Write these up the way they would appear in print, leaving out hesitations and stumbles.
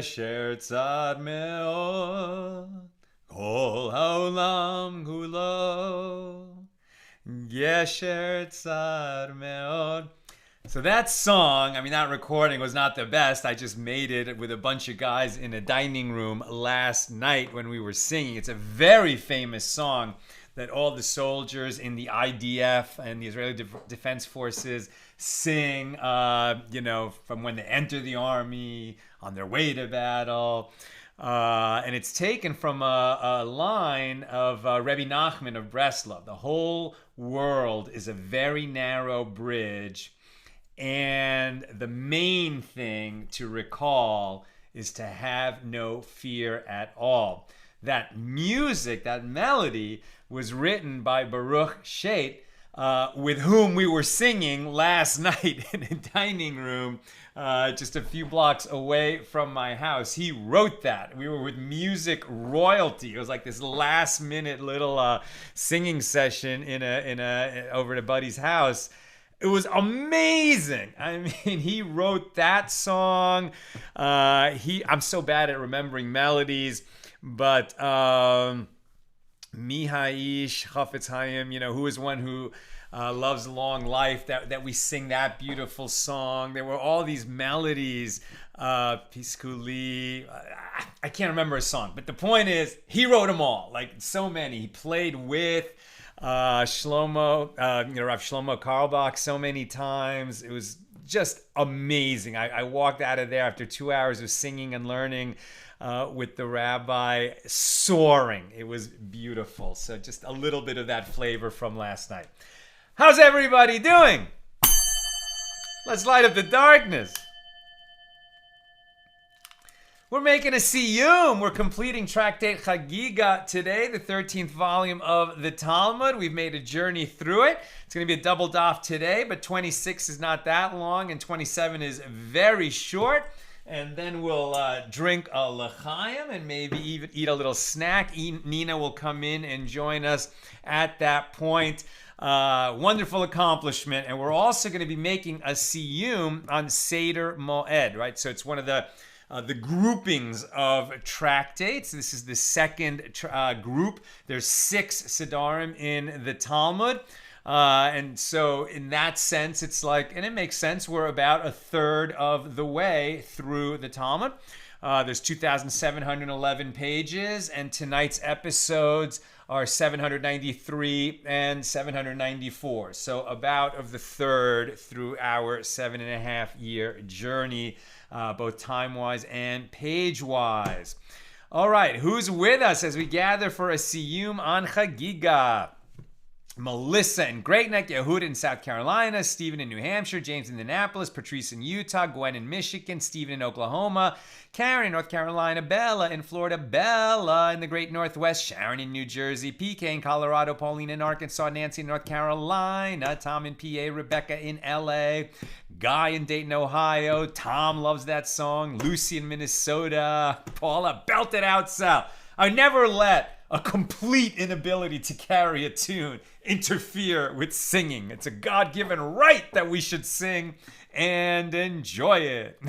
Gesher tzad meod, kol haolam kulo. Gesher tzad meod. So that song, I mean, that recording was not the best. I just made it with a bunch of guys in a dining room last night when we were singing. It's a very famous song that all the soldiers in the IDF and the Israeli Defense Forces sing, from when they enter the army, on their way to battle. And it's taken from a line of Rebbe Nachman of Breslov. The whole world is a very narrow bridge, and the main thing to recall is to have no fear at all. That music, that melody, was written by Baruch Shait, with whom we were singing last night in a dining room just a few blocks away from my house. He wrote that. We were with music royalty. It was like this last-minute little singing session in a over at a buddy's house. It was amazing. I mean, he wrote that song. I'm so bad at remembering melodies, but Mihaish Chafetz Chaim, who is one who loves long life, that we sing that beautiful song. There were all these melodies, Piskuli. I can't remember a song, but the point is, he wrote them all, like so many. He played with Shlomo, Rav Shlomo Karlbach so many times. It was just amazing. I walked out of there after 2 hours of singing and learning with the rabbi, soaring. It was beautiful. So just a little bit of that flavor from last night. How's everybody doing? Let's light up the darkness. We're making a SIYUM. We're completing Tractate Chagigah today, the 13th volume of the Talmud. We've made a journey through it. It's going to be a double daf today, but 26 is not that long, and 27 is very short. And then we'll drink a l'chaim and maybe even eat a little snack. Nina will come in and join us at that point. Wonderful accomplishment. And we're also going to be making a SIYUM on Seder Moed, right? So it's one of the groupings of tractates. This is the second group. There's 6 Siddharim in the Talmud. And so in that sense, it's like, and it makes sense, we're about a third of the way through the Talmud. There's 2,711 pages, and tonight's episodes are 793 and 794. So about of the third through our 7.5-year journey, both time-wise and page-wise. All right, who's with us as we gather for a SIYUM on Chagigah? Melissa in Great Neck, Yehuda in South Carolina, Stephen in New Hampshire, James in Indianapolis, Patrice in Utah, Gwen in Michigan, Stephen in Oklahoma, Karen in North Carolina, Bella in Florida, Bella in the Great Northwest, Sharon in New Jersey, PK in Colorado, Pauline in Arkansas, Nancy in North Carolina, Tom in PA, Rebecca in LA, Guy in Dayton, Ohio, Tom loves that song, Lucy in Minnesota, Paula, belt it out, Sal. I never let a complete inability to carry a tune interfere with singing. It's a God-given right that we should sing and enjoy it.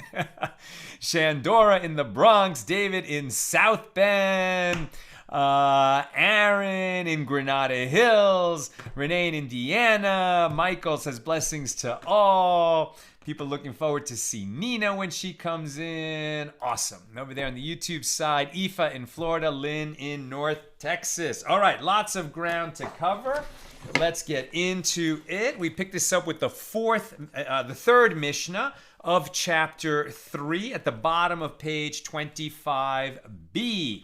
Shandora in the Bronx, David in South Bend, Aaron in Granada Hills, Renee in Indiana, Michael says blessings to all. People looking forward to see Nina when she comes in. Awesome. And over there on the YouTube side, Aoife in Florida, Lynn in North Texas. All right, lots of ground to cover. Let's get into it. We picked this up with the third Mishna of chapter 3 at the bottom of page 25b.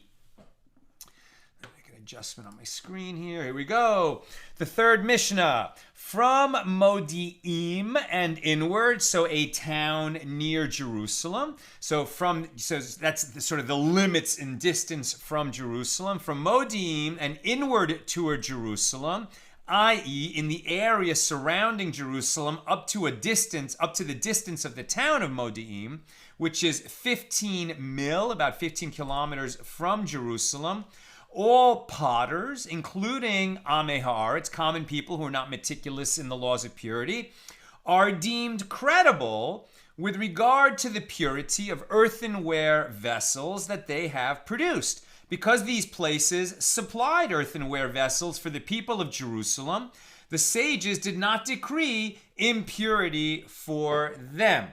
Make an adjustment on my screen here. Here we go. The third Mishnah. From Modi'im and inward, so a town near Jerusalem. So that's sort of the limits in distance from Jerusalem. From Modi'im and inward toward Jerusalem, i.e. in the area surrounding Jerusalem up to the distance of the town of Modi'im, which is 15 mil, about 15 kilometers from Jerusalem. All potters, including Amei Haaretz, common people who are not meticulous in the laws of purity, are deemed credible with regard to the purity of earthenware vessels that they have produced. Because these places supplied earthenware vessels for the people of Jerusalem, the sages did not decree impurity for them.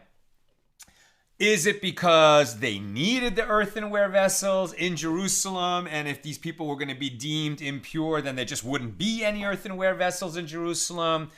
Is it because they needed the earthenware vessels in Jerusalem, and if these people were going to be deemed impure, then there just wouldn't be any earthenware vessels in Jerusalem?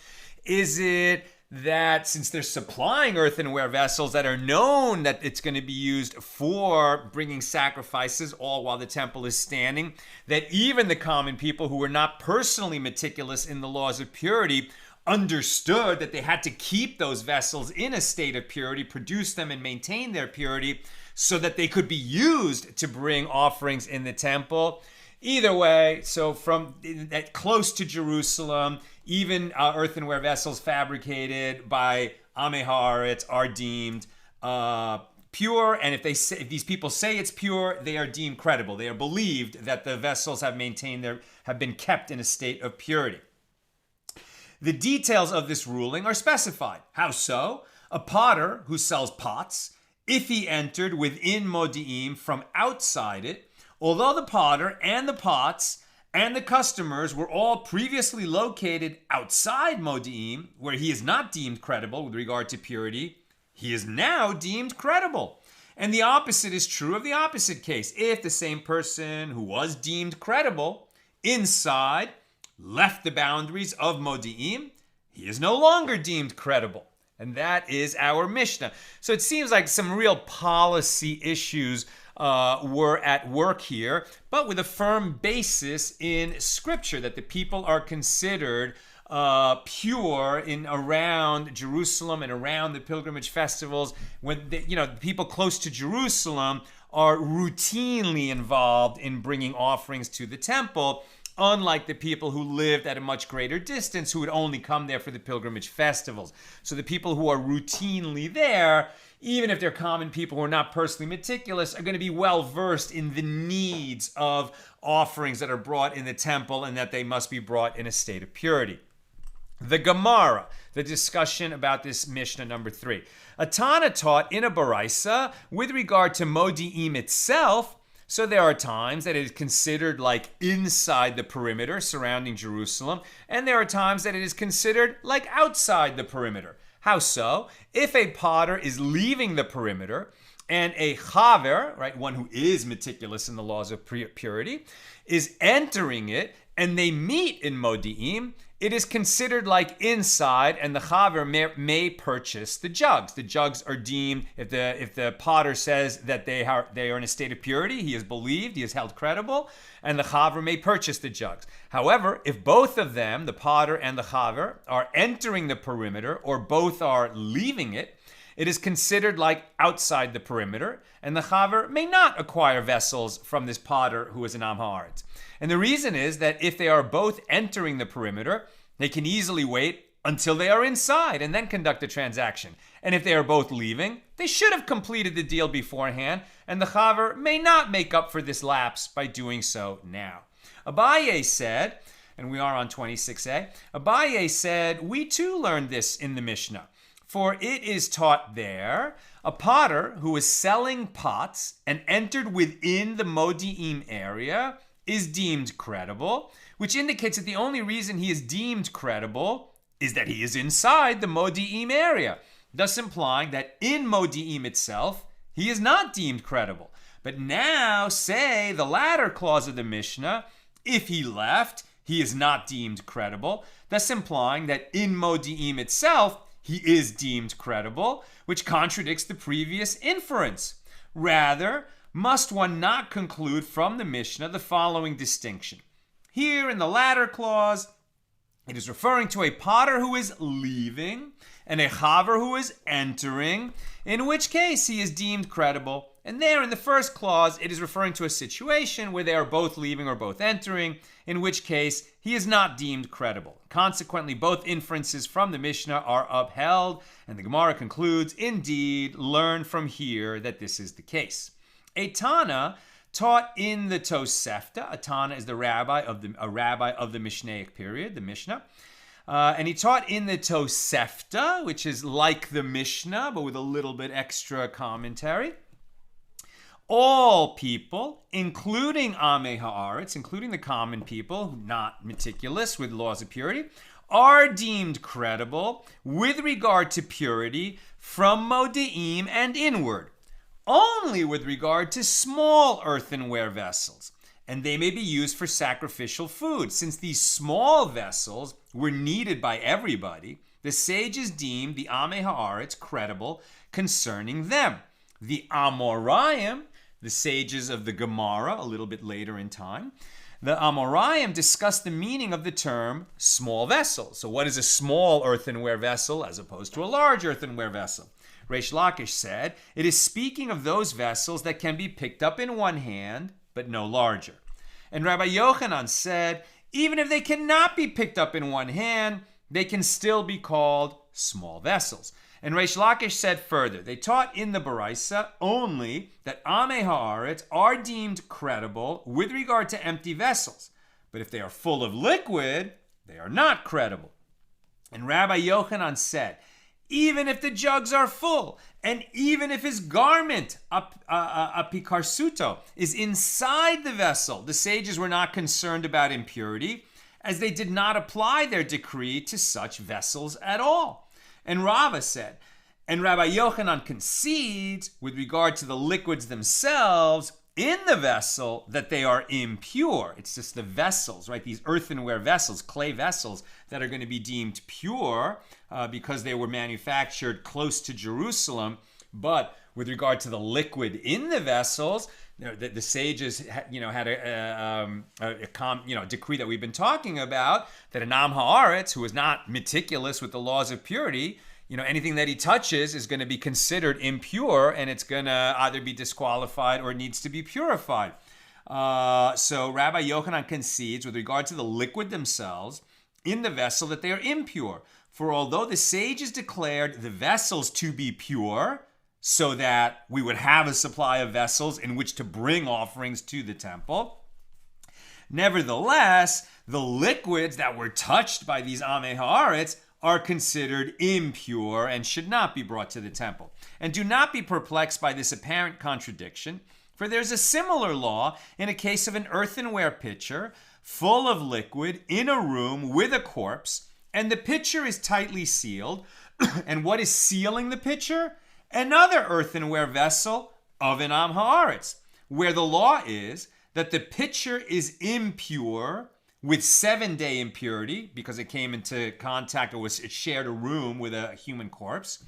Is it that since they're supplying earthenware vessels that are known that it's going to be used for bringing sacrifices all while the temple is standing, that even the common people who were not personally meticulous in the laws of purity understood that they had to keep those vessels in a state of purity, produce them and maintain their purity so that they could be used to bring offerings in the temple? Either way, so from that close to Jerusalem, even earthenware vessels fabricated by Amei Haaretz are deemed pure, and if these people say it's pure, they are deemed credible. They are believed that the vessels have been kept in a state of purity. The details of this ruling are specified. How so? A potter who sells pots, if he entered within Modi'im from outside it, although the potter and the pots and the customers were all previously located outside Modi'im, where he is not deemed credible with regard to purity, he is now deemed credible. And the opposite is true of the opposite case. If the same person who was deemed credible inside left the boundaries of Modi'im, he is no longer deemed credible. And that is our Mishnah. So it seems like some real policy issues were at work here, but with a firm basis in Scripture that the people are considered pure in around Jerusalem and around the pilgrimage festivals. When people close to Jerusalem are routinely involved in bringing offerings to the temple, unlike the people who lived at a much greater distance who would only come there for the pilgrimage festivals. So the people who are routinely there, even if they're common people who are not personally meticulous, are going to be well versed in the needs of offerings that are brought in the temple and that they must be brought in a state of purity. The Gemara, the discussion about this Mishnah number 3. Atana taught in a Baraisa with regard to Modi'im itself. So there are times that it is considered like inside the perimeter surrounding Jerusalem, and there are times that it is considered like outside the perimeter. How so? If a potter is leaving the perimeter and a chaver, right, one who is meticulous in the laws of purity, is entering it and they meet in Modi'im, it is considered like inside, and the chaver may purchase the jugs. The jugs are deemed, if the potter says that they are in a state of purity, he is believed, he is held credible, and the chaver may purchase the jugs. However, if both of them, the potter and the chaver, are entering the perimeter, or both are leaving it, it is considered like outside the perimeter, and the chaver may not acquire vessels from this potter who is an Am Haaretz. And the reason is that if they are both entering the perimeter, they can easily wait until they are inside and then conduct a transaction. And if they are both leaving, they should have completed the deal beforehand, and the chaver may not make up for this lapse by doing so now. Abaye said, and we are on 26a, Abaye said, we too learned this in the Mishnah. For it is taught there, a potter who is selling pots and entered within the Modi'im area is deemed credible, which indicates that the only reason he is deemed credible is that he is inside the Modi'im area, thus implying that in Modi'im itself, he is not deemed credible. But now, say the latter clause of the Mishnah, if he left, he is not deemed credible, thus implying that in Modi'im itself, he is deemed credible, which contradicts the previous inference. Rather, must one not conclude from the Mishnah the following distinction? Here in the latter clause, it is referring to a potter who is leaving and a chaver who is entering, in which case he is deemed credible. And there in the first clause, it is referring to a situation where they are both leaving or both entering, in which case he is not deemed credible. Consequently, both inferences from the Mishnah are upheld, and the Gemara concludes, indeed, learn from here that this is the case. A Tana taught in the Tosefta. A Tana is a rabbi of the Mishnaic period, the Mishnah. And he taught in the Tosefta, which is like the Mishnah, but with a little bit extra commentary. All people, including Amei Haaretz, including the common people, not meticulous with laws of purity, are deemed credible with regard to purity from Modi'im and inward, only with regard to small earthenware vessels, and they may be used for sacrificial food. Since these small vessels were needed by everybody, the sages deemed the Amei Haaretz credible concerning them. The Amoraim, the sages of the Gemara, a little bit later in time, the Amoraim discussed the meaning of the term small vessel. So what is a small earthenware vessel as opposed to a large earthenware vessel? Reish Lakish said, it is speaking of those vessels that can be picked up in one hand, but no larger. And Rabbi Yochanan said, even if they cannot be picked up in one hand, they can still be called small vessels. And Reish Lakish said further, they taught in the Baraisa only that Amei Haaretz are deemed credible with regard to empty vessels. But if they are full of liquid, they are not credible. And Rabbi Yochanan said, even if the jugs are full, and even if his garment, apikarsuto, is inside the vessel, the sages were not concerned about impurity, as they did not apply their decree to such vessels at all. And Rava said, and Rabbi Yochanan concedes with regard to the liquids themselves in the vessel that they are impure. It's just the vessels, right? These earthenware vessels, clay vessels that are going to be deemed pure because they were manufactured close to Jerusalem. But with regard to the liquid in the vessels, the sages, had a decree that we've been talking about, that an Am Haaretz, who is not meticulous with the laws of purity, anything that he touches is going to be considered impure, and it's going to either be disqualified or needs to be purified. So Rabbi Yochanan concedes with regard to the liquid themselves in the vessel that they are impure. For although the sages declared the vessels to be pure, so that we would have a supply of vessels in which to bring offerings to the temple, nevertheless, the liquids that were touched by these Amei Haaretz are considered impure and should not be brought to the temple. And do not be perplexed by this apparent contradiction, for there's a similar law in a case of an earthenware pitcher full of liquid in a room with a corpse, and the pitcher is tightly sealed. And what is sealing the pitcher? Another earthenware vessel of an Am Haaretz, where the law is that the pitcher is impure with 7-day impurity because it came into contact or it shared a room with a human corpse,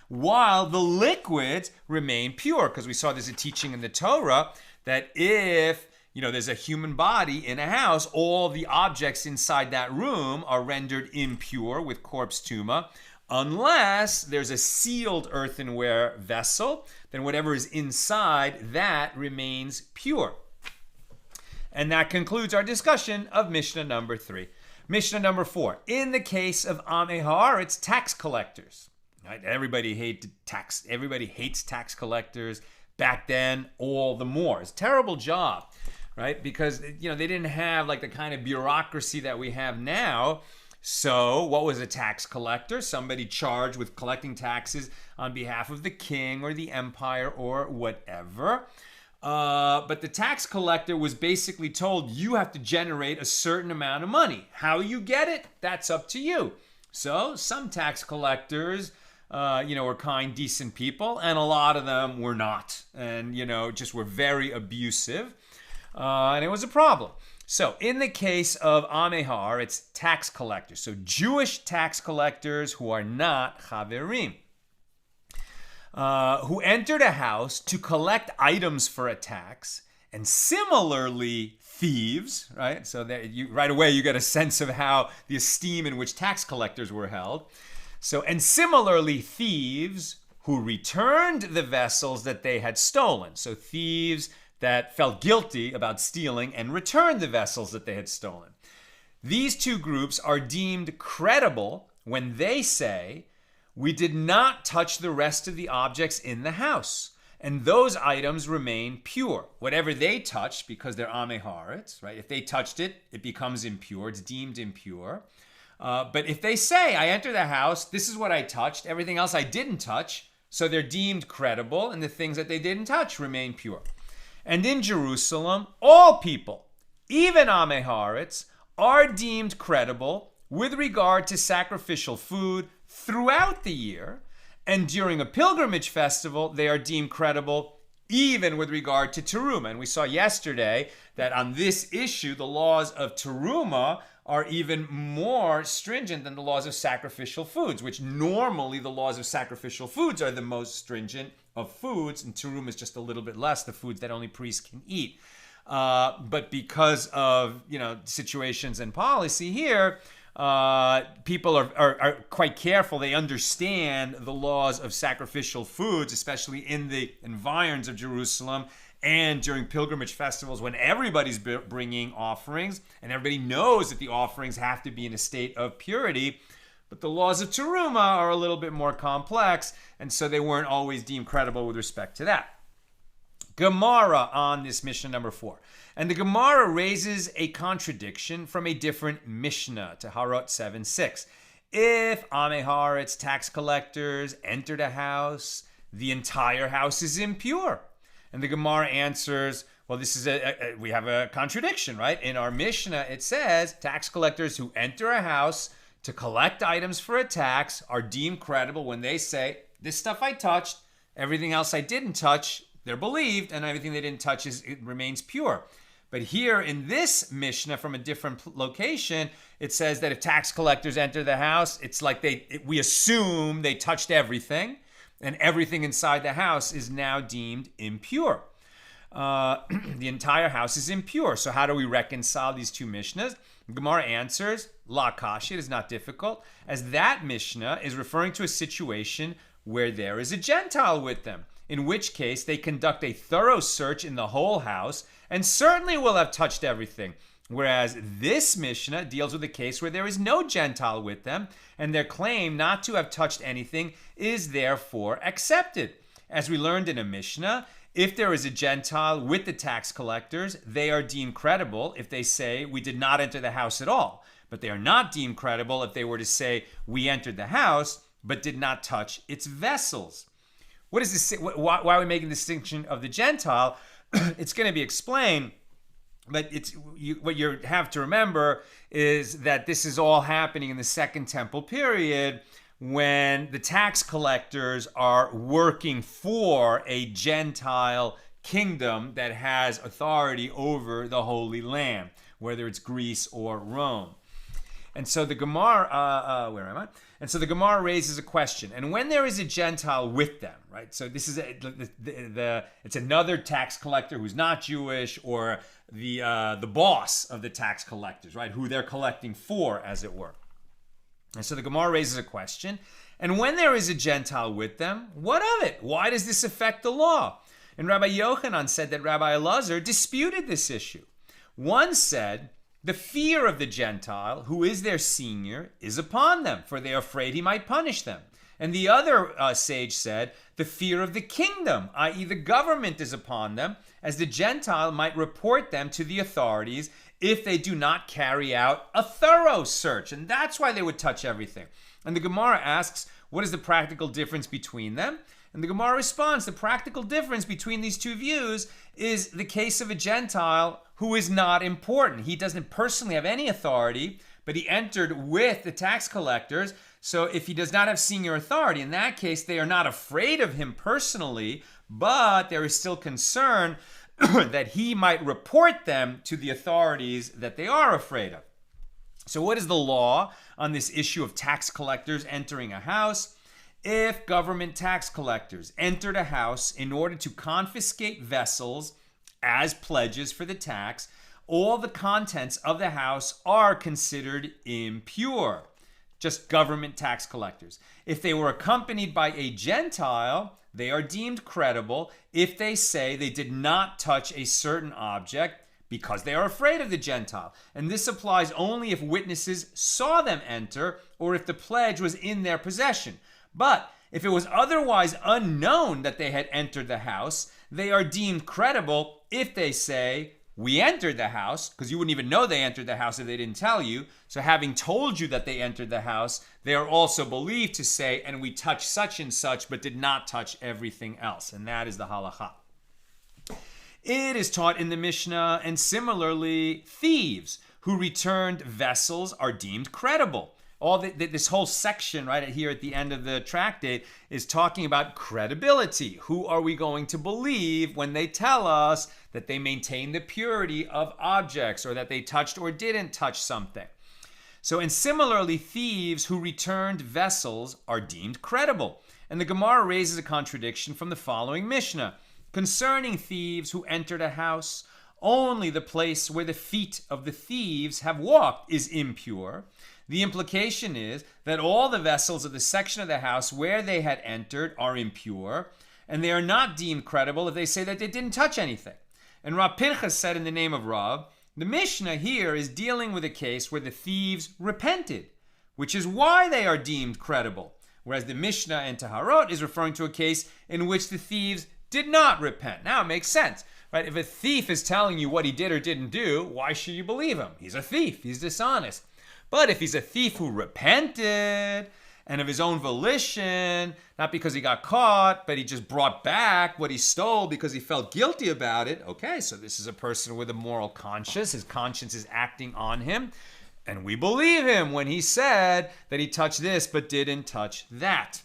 while the liquids remain pure, because we saw there's a teaching in the Torah that if there's a human body in a house, all the objects inside that room are rendered impure with corpse tuma, unless there's a sealed earthenware vessel, then whatever is inside that remains pure. And that concludes our discussion of Mishnah number 3. Mishnah number 4. In the case of Amei Haaretz, tax collectors. Right? Everybody hates tax collectors. Back then, all the more. It's a terrible job, right? Because they didn't have like the kind of bureaucracy that we have now. So what was a tax collector? Somebody charged with collecting taxes on behalf of the king or the empire or whatever. But the tax collector was basically told, you have to generate a certain amount of money. How you get it, that's up to you. So some tax collectors, were kind, decent people, and a lot of them were not. And, just were very abusive. And it was a problem. So in the case of Amei Haaretz, it's tax collectors. So Jewish tax collectors who are not chaverim, who entered a house to collect items for a tax, and similarly thieves, right? So that right away you get a sense of how the esteem in which tax collectors were held. So, and similarly thieves who returned the vessels that they had stolen. So thieves that felt guilty about stealing and returned the vessels that they had stolen. These two groups are deemed credible when they say, we did not touch the rest of the objects in the house, and those items remain pure. Whatever they touched, because they're Amei Haaretz, right? If they touched it, it becomes impure. It's deemed impure. But if they say, I enter the house, this is what I touched, everything else I didn't touch, so they're deemed credible, and the things that they didn't touch remain pure. And in Jerusalem, all people, even Amei Haaretz, are deemed credible with regard to sacrificial food throughout the year, and during a pilgrimage festival, they are deemed credible even with regard to teruma. And we saw yesterday that on this issue, the laws of teruma are even more stringent than the laws of sacrificial foods, which normally the laws of sacrificial foods are the most stringent of foods, and teruma is just a little bit less, the foods that only priests can eat. But because of situations and policy here, people are quite careful. They understand the laws of sacrificial foods, especially in the environs of Jerusalem and during pilgrimage festivals when everybody's bringing offerings and everybody knows that the offerings have to be in a state of purity. But the laws of teruma are a little bit more complex, and so they weren't always deemed credible with respect to that. Gemara on this Mishnah number 4. And the Gemara raises a contradiction from a different Mishnah, Taharot 7:6. If Amei Haaretz, tax collectors, entered a house, the entire house is impure. And the Gemara answers, well, this is we have a contradiction, right? In our Mishnah, it says tax collectors who enter a house to collect items for a tax are deemed credible when they say, this stuff I touched, everything else I didn't touch, they're believed, and everything they didn't touch it remains pure. But here in this Mishnah from a different location, it says that if tax collectors enter the house, it's like we assume they touched everything, and everything inside the house is now deemed impure. The entire house is impure. So how do we reconcile these two Mishnahs? Gemara answers, La Kashi, it is not difficult, as that Mishnah is referring to a situation where there is a Gentile with them, in which case they conduct a thorough search in the whole house and certainly will have touched everything. Whereas this Mishnah deals with a case where there is no Gentile with them, and their claim not to have touched anything is therefore accepted. As we learned in a Mishnah, if there is a Gentile with the tax collectors, they are deemed credible if they say, we did not enter the house at all. But they are not deemed credible if they were to say, we entered the house, but did not touch its vessels. What is this? Why are we making the distinction of the Gentile? It's going to be explained, but what you have to remember is that this is all happening in the Second Temple period when the tax collectors are working for a Gentile kingdom that has authority over the Holy Land, whether it's Greece or Rome. And so the Gemara, where am I? And so the Gemara raises a question. And when there is a Gentile with them, right? So this is it's another tax collector who's not Jewish, or the boss of the tax collectors, right? Who they're collecting for, as it were. And so the Gemara raises a question. And when there is a Gentile with them, what of it? Why does this affect the law? And Rabbi Yochanan said that Rabbi Elazar disputed this issue. One said, the fear of the Gentile, who is their senior, is upon them, for they are afraid he might punish them. And the other sage said, the fear of the kingdom, i.e. the government, is upon them, as the Gentile might report them to the authorities if they do not carry out a thorough search. And that's why they would touch everything. And the Gemara asks, what is the practical difference between them? And the Gemara responds, the practical difference between these two views is the case of a Gentile who is not important. He doesn't personally have any authority, but he entered with the tax collectors. So if he does not have senior authority, in that case, they are not afraid of him personally, but there is still concern that he might report them to the authorities that they are afraid of. So what is the law on this issue of tax collectors entering a house? If government tax collectors entered a house in order to confiscate vessels as pledges for the tax, all the contents of the house are considered impure. Just government tax collectors. If they were accompanied by a Gentile, they are deemed credible if they say they did not touch a certain object because they are afraid of the Gentile. And this applies only if witnesses saw them enter or if the pledge was in their possession. But if it was otherwise unknown that they had entered the house, they are deemed credible if they say, we entered the house, because you wouldn't even know they entered the house if they didn't tell you. So having told you that they entered the house, they are also believed to say, and we touched such and such, but did not touch everything else. And that is the halacha. It is taught in the Mishnah, and similarly, thieves who returned vessels are deemed credible. This whole section right here at the end of the tractate is talking about credibility. Who are we going to believe when they tell us that they maintain the purity of objects or that they touched or didn't touch something? So, and similarly, thieves who returned vessels are deemed credible. And the Gemara raises a contradiction from the following Mishnah. Concerning thieves who entered a house, only the place where the feet of the thieves have walked is impure. The implication is that all the vessels of the section of the house where they had entered are impure, and they are not deemed credible if they say that they didn't touch anything. And Rav Pinchas said in the name of Rav, the Mishnah here is dealing with a case where the thieves repented, which is why they are deemed credible, whereas the Mishnah in Taharot is referring to a case in which the thieves did not repent. Now it makes sense, right? If a thief is telling you what he did or didn't do, why should you believe him? He's a thief. He's dishonest. But if he's a thief who repented and of his own volition, not because he got caught, but he just brought back what he stole because he felt guilty about it, okay, so this is a person with a moral conscience. His conscience is acting on him. And we believe him when he said that he touched this but didn't touch that.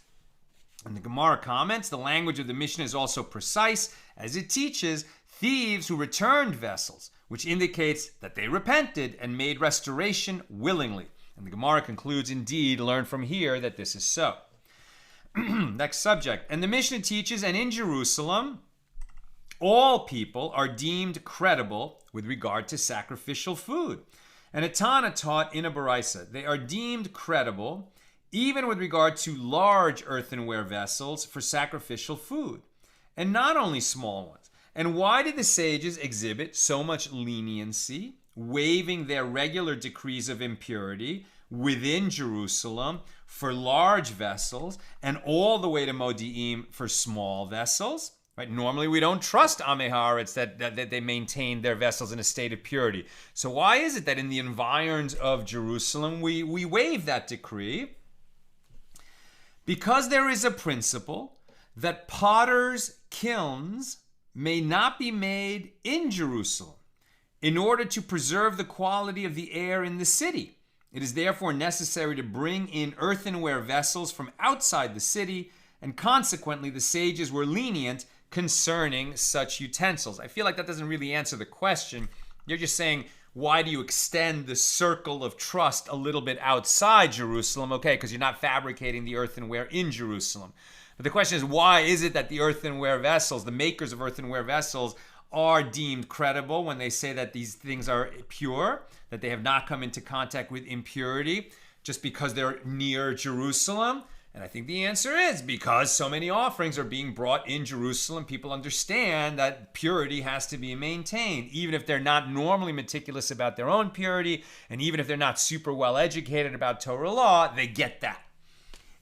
And the Gemara comments, the language of the Mishnah is also precise as it teaches thieves who returned vessels, which indicates that they repented and made restoration willingly. And the Gemara concludes, indeed, learn from here that this is so. Next subject. And the Mishnah teaches, and in Jerusalem, all people are deemed credible with regard to sacrificial food. And Atana taught in a Baraisa, they are deemed credible even with regard to large earthenware vessels for sacrificial food, and not only small ones. And why did the sages exhibit so much leniency, waiving their regular decrees of impurity within Jerusalem for large vessels and all the way to Modi'im for small vessels? Right? Normally we don't trust Amei Haaretz that they maintain their vessels in a state of purity. So why is it that in the environs of Jerusalem we waive that decree? Because there is a principle that potters' kilns may not be made in Jerusalem in order to preserve the quality of the air in the city. It is therefore necessary to bring in earthenware vessels from outside the city, and consequently the sages were lenient concerning such utensils. I feel like that doesn't really answer the question. You're just saying, why do you extend the circle of trust a little bit outside Jerusalem? Okay, because you're not fabricating the earthenware in Jerusalem. But the question is, why is it that the earthenware vessels, the makers of earthenware vessels, are deemed credible when they say that these things are pure, that they have not come into contact with impurity, just because they're near Jerusalem? And I think the answer is because so many offerings are being brought in Jerusalem. People understand that purity has to be maintained, even if they're not normally meticulous about their own purity, and even if they're not super well educated about Torah law, they get that.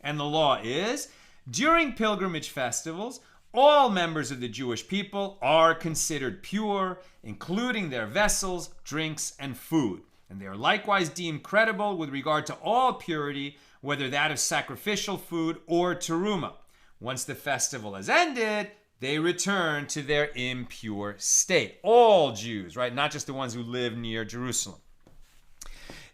And the law is, during pilgrimage festivals, all members of the Jewish people are considered pure, including their vessels, drinks, and food. And they are likewise deemed credible with regard to all purity, whether that of sacrificial food or teruma. Once the festival has ended, they return to their impure state. All Jews, right? Not just the ones who live near Jerusalem.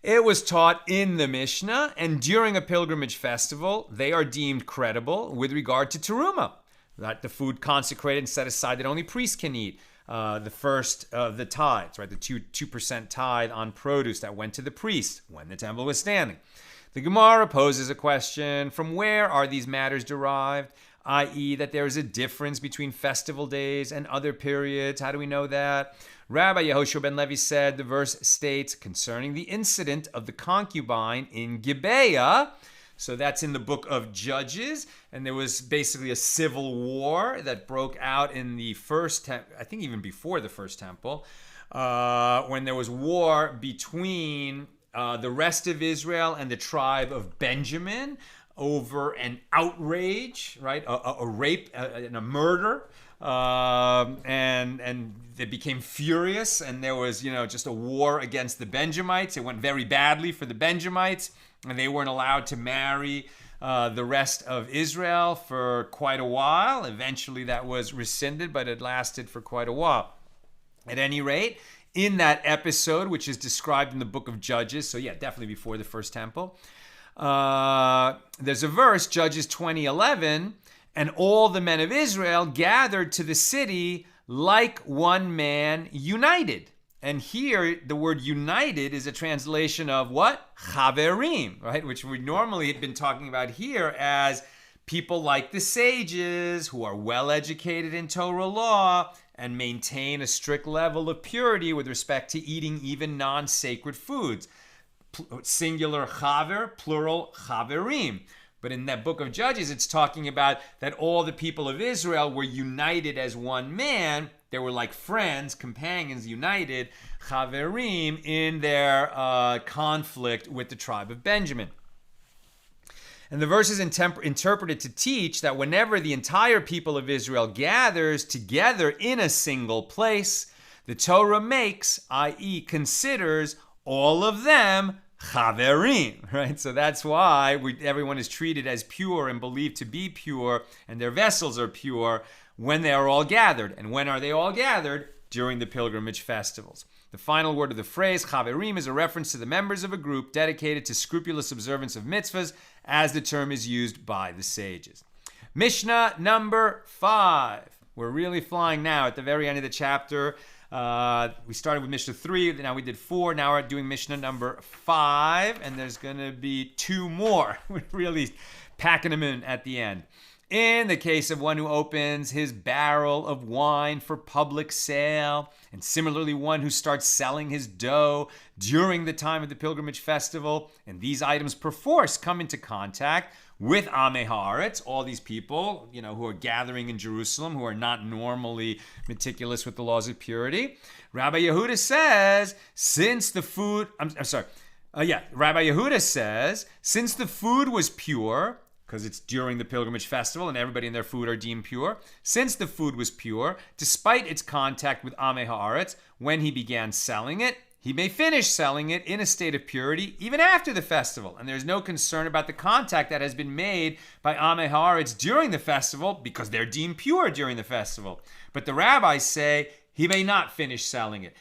It was taught in the Mishnah, and during a pilgrimage festival, they are deemed credible with regard to teruma, that the food consecrated and set aside that only priests can eat. The first of the tithes, right? The 2% tithe on produce that went to the priest when the temple was standing. The Gemara poses a question, from where are these matters derived? I.e. that there is a difference between festival days and other periods. How do we know that? Rabbi Yehoshua ben Levi said, the verse states concerning the incident of the concubine in Gibeah. So that's in the book of Judges, and there was basically a civil war that broke out in the first temple, I think even before the first temple, when there was war between the rest of Israel and the tribe of Benjamin over an outrage, right? A rape and a murder and they became furious, and there was, just a war against the Benjamites. It went very badly for the Benjamites, and they weren't allowed to marry the rest of Israel for quite a while. Eventually that was rescinded, but it lasted for quite a while. At any rate, in that episode, which is described in the book of Judges, so yeah, definitely before the first temple, there's a verse, Judges 20:11, and all the men of Israel gathered to the city like one man united. And here, the word united is a translation of what? Chaverim, right? Which we normally had been talking about here as people like the sages who are well educated in Torah law and maintain a strict level of purity with respect to eating even non-sacred foods. Singular chaver, plural chaverim. But in that book of Judges, it's talking about that all the people of Israel were united as one man. They were like friends, companions, united, chaverim, in their conflict with the tribe of Benjamin. And the verse is interpreted to teach that whenever the entire people of Israel gathers together in a single place, the Torah makes, i.e. considers, all of them chaverim, right? So that's why everyone is treated as pure and believed to be pure, and their vessels are pure when they are all gathered. And when are they all gathered? During the pilgrimage festivals. The final word of the phrase, chaverim, is a reference to the members of a group dedicated to scrupulous observance of mitzvahs, as the term is used by the sages. Mishnah number 5. We're really flying now at the very end of the chapter. We started with Mishnah 3, now we did 4, now we're doing Mishnah number 5, and there's going to be 2 more. We're really packing them in at the end. In the case of one who opens his barrel of wine for public sale, and similarly one who starts selling his dough during the time of the pilgrimage festival, and these items perforce come into contact with Amei Haaretz, all these people, who are gathering in Jerusalem, who are not normally meticulous with the laws of purity. Rabbi Yehuda says, Rabbi Yehuda says, since the food was pure, because it's during the pilgrimage festival and everybody and their food are deemed pure. Since the food was pure, despite its contact with Amei Haaretz, when he began selling it, he may finish selling it in a state of purity even after the festival. And there's no concern about the contact that has been made by Amei Haaretz during the festival because they're deemed pure during the festival. But the rabbis say he may not finish selling it.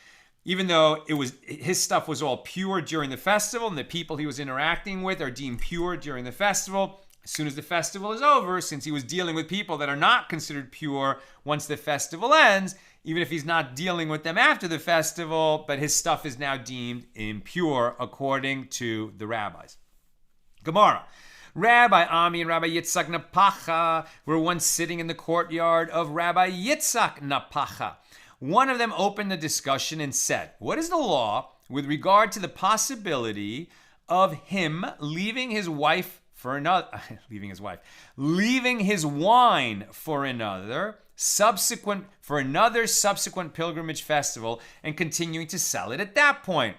Even though his stuff was all pure during the festival and the people he was interacting with are deemed pure during the festival, as soon as the festival is over, since he was dealing with people that are not considered pure once the festival ends, even if he's not dealing with them after the festival, but his stuff is now deemed impure according to the rabbis. Gemara. Rabbi Ami and Rabbi Yitzchak Napacha were once sitting in the courtyard of Rabbi Yitzchak Napacha. One of them opened the discussion and said, what is the law with regard to the possibility of him leaving his wine for another subsequent pilgrimage festival and continuing to sell it at that point?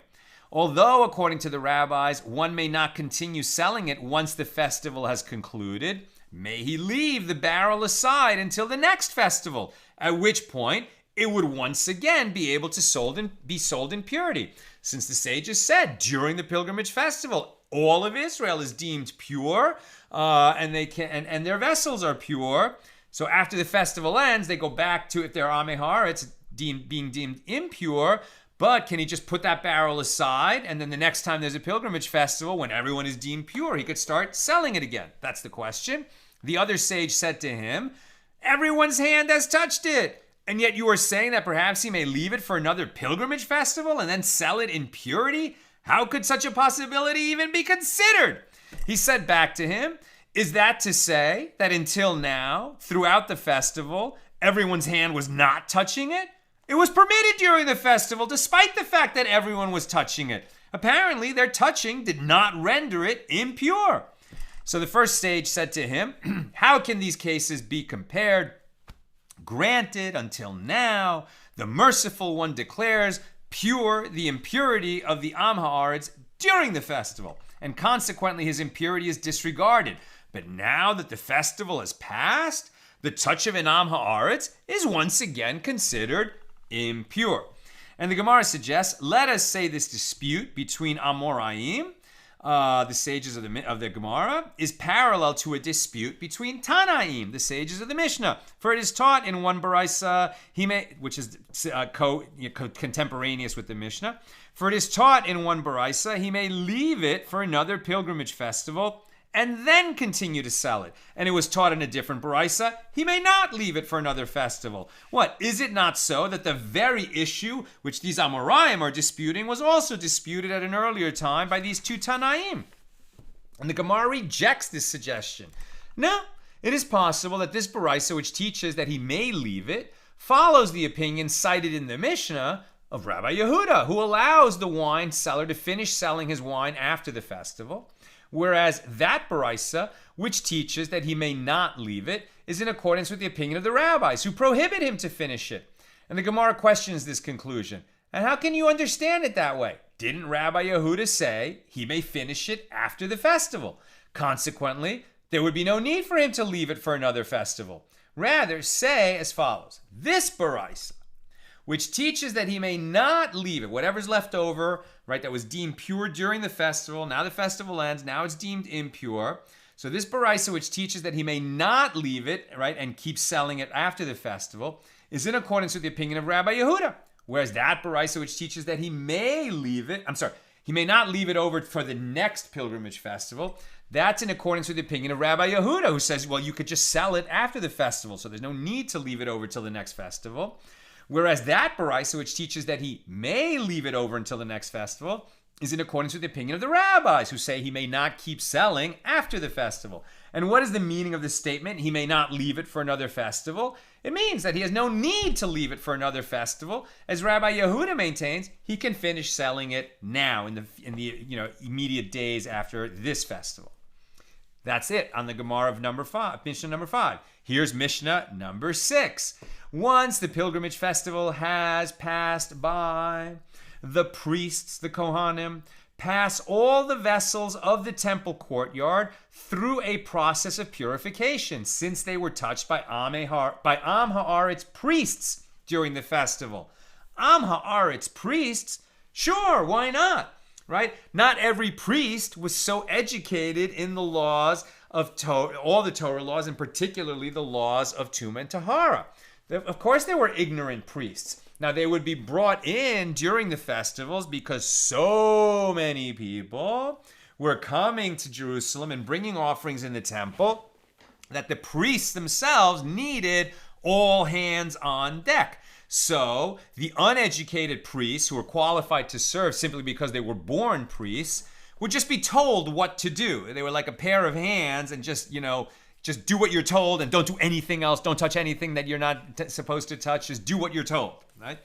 Although, according to the rabbis, one may not continue selling it once the festival has concluded, may he leave the barrel aside until the next festival, at which point it would once again be able to be sold in purity. Since the sages said during the pilgrimage festival, all of Israel is deemed pure, and their vessels are pure. So after the festival ends, they go back to, if they're Amei Haaretz, being deemed impure. But can he just put that barrel aside, and then the next time there's a pilgrimage festival, when everyone is deemed pure, he could start selling it again? That's the question. The other sage said to him, everyone's hand has touched it, and yet you are saying that perhaps he may leave it for another pilgrimage festival and then sell it in purity? How could such a possibility even be considered? He said back to him, is that to say that until now, throughout the festival, everyone's hand was not touching it? It was permitted during the festival, despite the fact that everyone was touching it. Apparently, their touching did not render it impure. So the first sage said to him, how can these cases be compared? Granted, until now, the merciful one declares pure the impurity of the Am Haaretz during the festival, and consequently his impurity is disregarded. But now that the festival has passed, the touch of an Am Haaretz is once again considered impure. And the Gemara suggests, let us say this dispute between Amoraim, the sages of the Gemara, is parallel to a dispute between Tanaim, the sages of the Mishnah. For it is taught in one Baraisa, which is contemporaneous with the Mishnah. For it is taught in one Baraisa, he may leave it for another pilgrimage festival and then continue to sell it. And it was taught in a different Baraisa, he may not leave it for another festival. What, is it not so that the very issue which these Amoraim are disputing was also disputed at an earlier time by these two Tanaim? And the Gemara rejects this suggestion. No, it is possible that this Baraisa, which teaches that he may leave it, follows the opinion cited in the Mishnah of Rabbi Yehuda, who allows the wine seller to finish selling his wine after the festival. Whereas that Baraisa, which teaches that he may not leave it, is in accordance with the opinion of the rabbis, who prohibit him to finish it. And the Gemara questions this conclusion. And how can you understand it that way? Didn't Rabbi Yehuda say he may finish it after the festival? Consequently, there would be no need for him to leave it for another festival. Rather, say as follows. This Baraisa, which teaches that he may not leave it, whatever's left over, right, that was deemed pure during the festival. Now the festival ends. Now it's deemed impure. So this Baraisa, which teaches that he may not leave it, right, and keep selling it after the festival, is in accordance with the opinion of Rabbi Yehuda. Whereas that Baraisa, which teaches that he may leave it, he may not leave it over for the next pilgrimage festival, that's in accordance with the opinion of Rabbi Yehuda, who says, well, you could just sell it after the festival, so there's no need to leave it over till the next festival. Whereas that Baraisa, which teaches that he may leave it over until the next festival, is in accordance with the opinion of the rabbis, who say he may not keep selling after the festival. And what is the meaning of this statement? He may not leave it for another festival. It means that he has no need to leave it for another festival. As Rabbi Yehuda maintains, he can finish selling it now in the immediate days after this festival. That's it on the Gemara of Mishnah number 5. Here's Mishnah number 6. Once the pilgrimage festival has passed by, the priests, the Kohanim, pass all the vessels of the temple courtyard through a process of purification, since they were touched by Am Haaretz priests during the festival. Am Haaretz priests? Sure, why not? Right? Not every priest was so educated in the laws of all the Torah laws, and particularly the laws of Tumah and Tahara. Of course, there were ignorant priests. Now, they would be brought in during the festivals because so many people were coming to Jerusalem and bringing offerings in the temple that the priests themselves needed all hands on deck. So the uneducated priests who were qualified to serve simply because they were born priests would just be told what to do. They were like a pair of hands and just do what you're told and don't do anything else. Don't touch anything that you're not supposed to touch. Just do what you're told, right?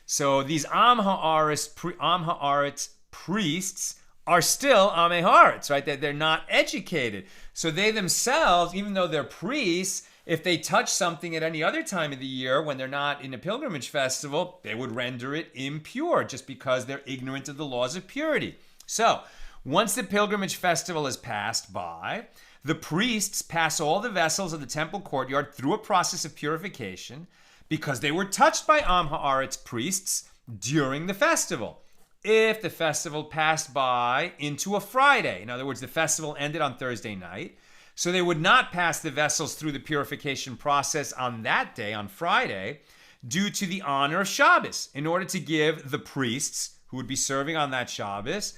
So these Am Haaretz priests are still Am Haaretz, right? They're not educated. So they themselves, even though they're priests, if they touch something at any other time of the year when they're not in a pilgrimage festival, they would render it impure just because they're ignorant of the laws of purity. So once the pilgrimage festival is passed by, the priests pass all the vessels of the temple courtyard through a process of purification because they were touched by Am Haaretz priests during the festival. If the festival passed by into a Friday, in other words, the festival ended on Thursday night, so they would not pass the vessels through the purification process on that day, on Friday, due to the honor of Shabbos, in order to give the priests who would be serving on that Shabbos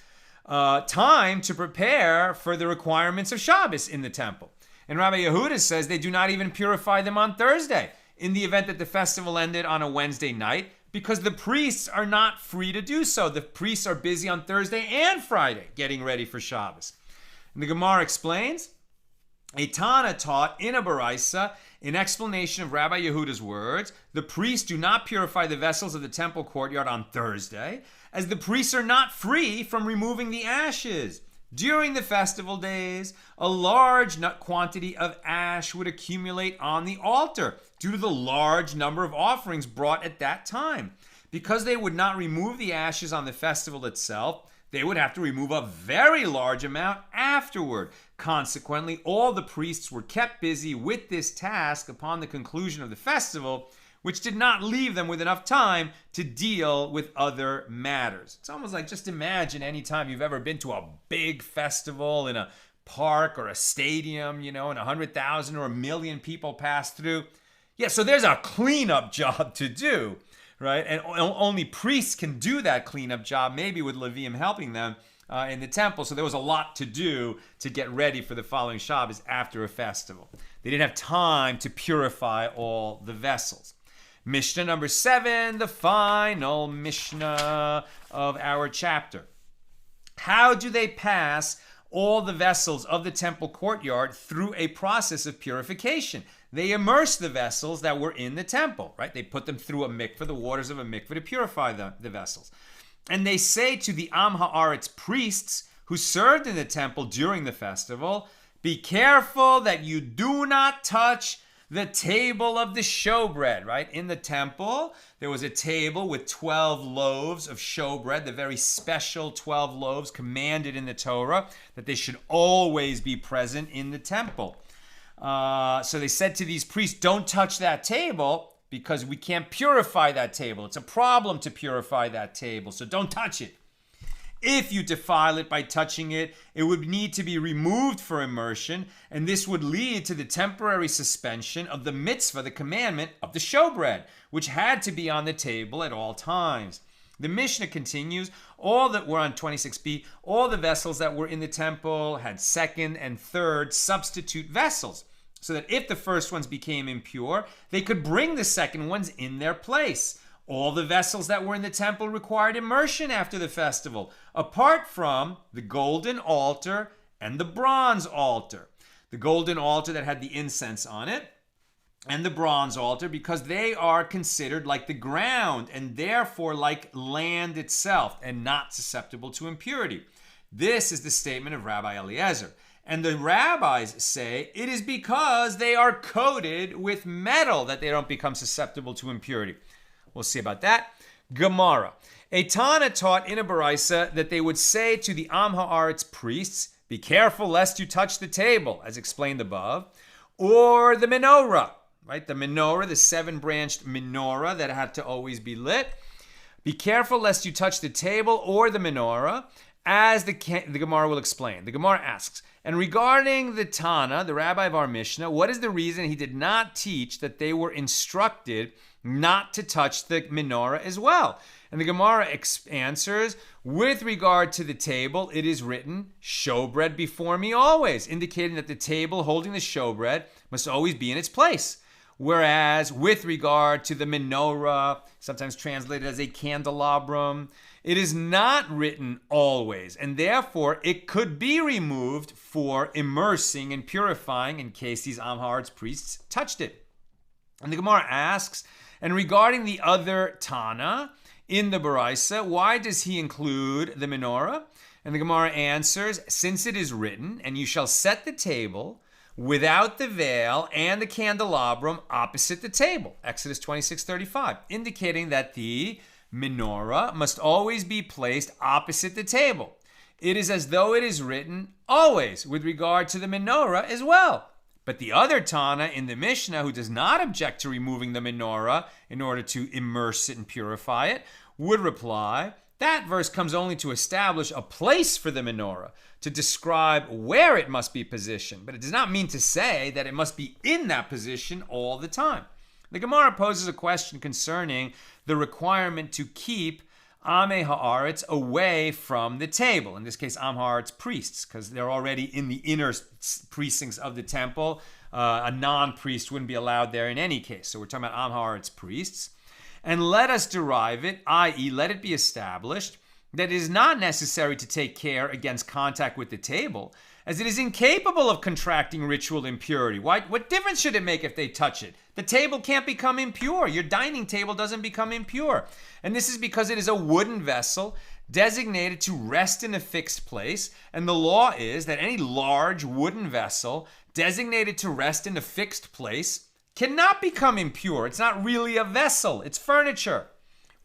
time to prepare for the requirements of Shabbos in the temple. And Rabbi Yehuda says they do not even purify them on Thursday in the event that the festival ended on a Wednesday night, because the priests are not free to do so. The priests are busy on Thursday and Friday getting ready for Shabbos. And the Gemara explains, a Tana taught in a Baraisa, in explanation of Rabbi Yehuda's words, the priests do not purify the vessels of the temple courtyard on Thursday, as the priests are not free from removing the ashes. During the festival days, a large quantity of ash would accumulate on the altar due to the large number of offerings brought at that time. Because they would not remove the ashes on the festival itself, they would have to remove a very large amount afterward. Consequently, all the priests were kept busy with this task upon the conclusion of the festival, which did not leave them with enough time to deal with other matters. It's almost like, just imagine any time you've ever been to a big festival in a park or a stadium, and 100,000 or 1,000,000 people pass through. Yeah, so there's a cleanup job to do, right? And only priests can do that cleanup job, maybe with Levim helping them in the temple. So there was a lot to do to get ready for the following Shabbos after a festival. They didn't have time to purify all the vessels. Mishnah number 7, the final Mishnah of our chapter. How do they pass all the vessels of the temple courtyard through a process of purification? They immerse the vessels that were in the temple, right? They put them through a mikveh, the waters of a mikveh, to purify the vessels. And they say to the Am Haaretz priests who served in the temple during the festival, be careful that you do not touch the table of the showbread, right? In the temple, there was a table with 12 loaves of showbread, the very special 12 loaves commanded in the Torah that they should always be present in the temple. So they said to these priests, don't touch that table because we can't purify that table. It's a problem to purify that table, so don't touch it. If you defile it by touching it, it would need to be removed for immersion, and this would lead to the temporary suspension of the mitzvah, the commandment of the showbread, which had to be on the table at all times. The Mishnah continues, all that were on 26b, all the vessels that were in the temple had second and third substitute vessels, so that if the first ones became impure, they could bring the second ones in their place. All the vessels that were in the temple required immersion after the festival, apart from the golden altar and the bronze altar. The golden altar that had the incense on it, and the bronze altar, because they are considered like the ground and therefore like land itself and not susceptible to impurity. This is the statement of Rabbi Eliezer. And the rabbis say it is because they are coated with metal that they don't become susceptible to impurity. We'll see about that. Gemara. A Tana taught in a Baraisa that they would say to the Am Haaretz priests, be careful lest you touch the table, as explained above, or the menorah, right? The menorah, the 7-branched menorah that had to always be lit. Be careful lest you touch the table or the menorah, as the Gemara will explain. The Gemara asks, and regarding the Tana, the rabbi of our Mishnah, what is the reason he did not teach that they were instructed not to touch the menorah as well? And the Gemara answers, with regard to the table, it is written, showbread before me always, indicating that the table holding the showbread must always be in its place. Whereas with regard to the menorah, sometimes translated as a candelabrum, it is not written always, and therefore it could be removed for immersing and purifying in case these Am Haaretz priests touched it. And the Gemara asks, and regarding the other Tana in the Baraisa, why does he include the menorah? And the Gemara answers, since it is written, and you shall set the table without the veil and the candelabrum opposite the table, Exodus 26:35, indicating that the menorah must always be placed opposite the table. It is as though it is written always with regard to the menorah as well. But the other Tana in the Mishnah, who does not object to removing the menorah in order to immerse it and purify it, would reply, that verse comes only to establish a place for the menorah, to describe where it must be positioned, but it does not mean to say that it must be in that position all the time. The Gemara poses a question concerning the requirement to keep Amei Haaretz away from the table. In this case, Am Haaretz priests, because they're already in the inner precincts of the temple. A non-priest wouldn't be allowed there in any case. So we're talking about Am Haaretz priests. And let us derive it, i.e., let it be established that it is not necessary to take care against contact with the table, as it is incapable of contracting ritual impurity. What difference should it make if they touch it? The table can't become impure. Your dining table doesn't become impure. And this is because it is a wooden vessel designated to rest in a fixed place. And the law is that any large wooden vessel designated to rest in a fixed place cannot become impure. It's not really a vessel. It's furniture.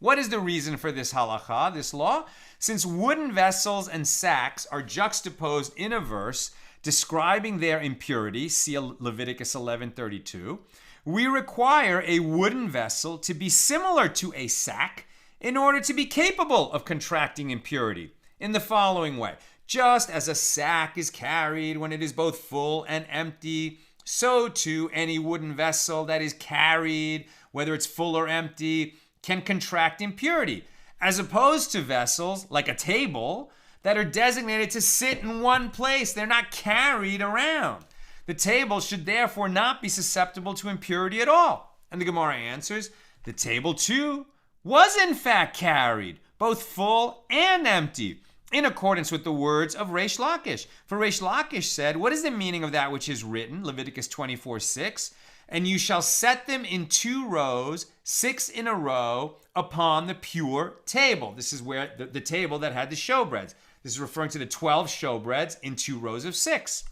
What is the reason for this halacha, this law? Since wooden vessels and sacks are juxtaposed in a verse describing their impurity, see Leviticus 11:32, we require a wooden vessel to be similar to a sack in order to be capable of contracting impurity in the following way. Just as a sack is carried when it is both full and empty, so too any wooden vessel that is carried, whether it's full or empty, can contract impurity, as opposed to vessels like a table that are designated to sit in one place. They're not carried around. The table should therefore not be susceptible to impurity at all. And the Gemara answers, the table too was in fact carried, both full and empty, in accordance with the words of Reish Lakish. For Reish Lakish said, what is the meaning of that which is written, Leviticus 24:6? And you shall set them in 2 rows, 6 in a row, upon the pure table. This is where the table that had the showbreads. This is referring to the 12 showbreads in 2 rows of 6.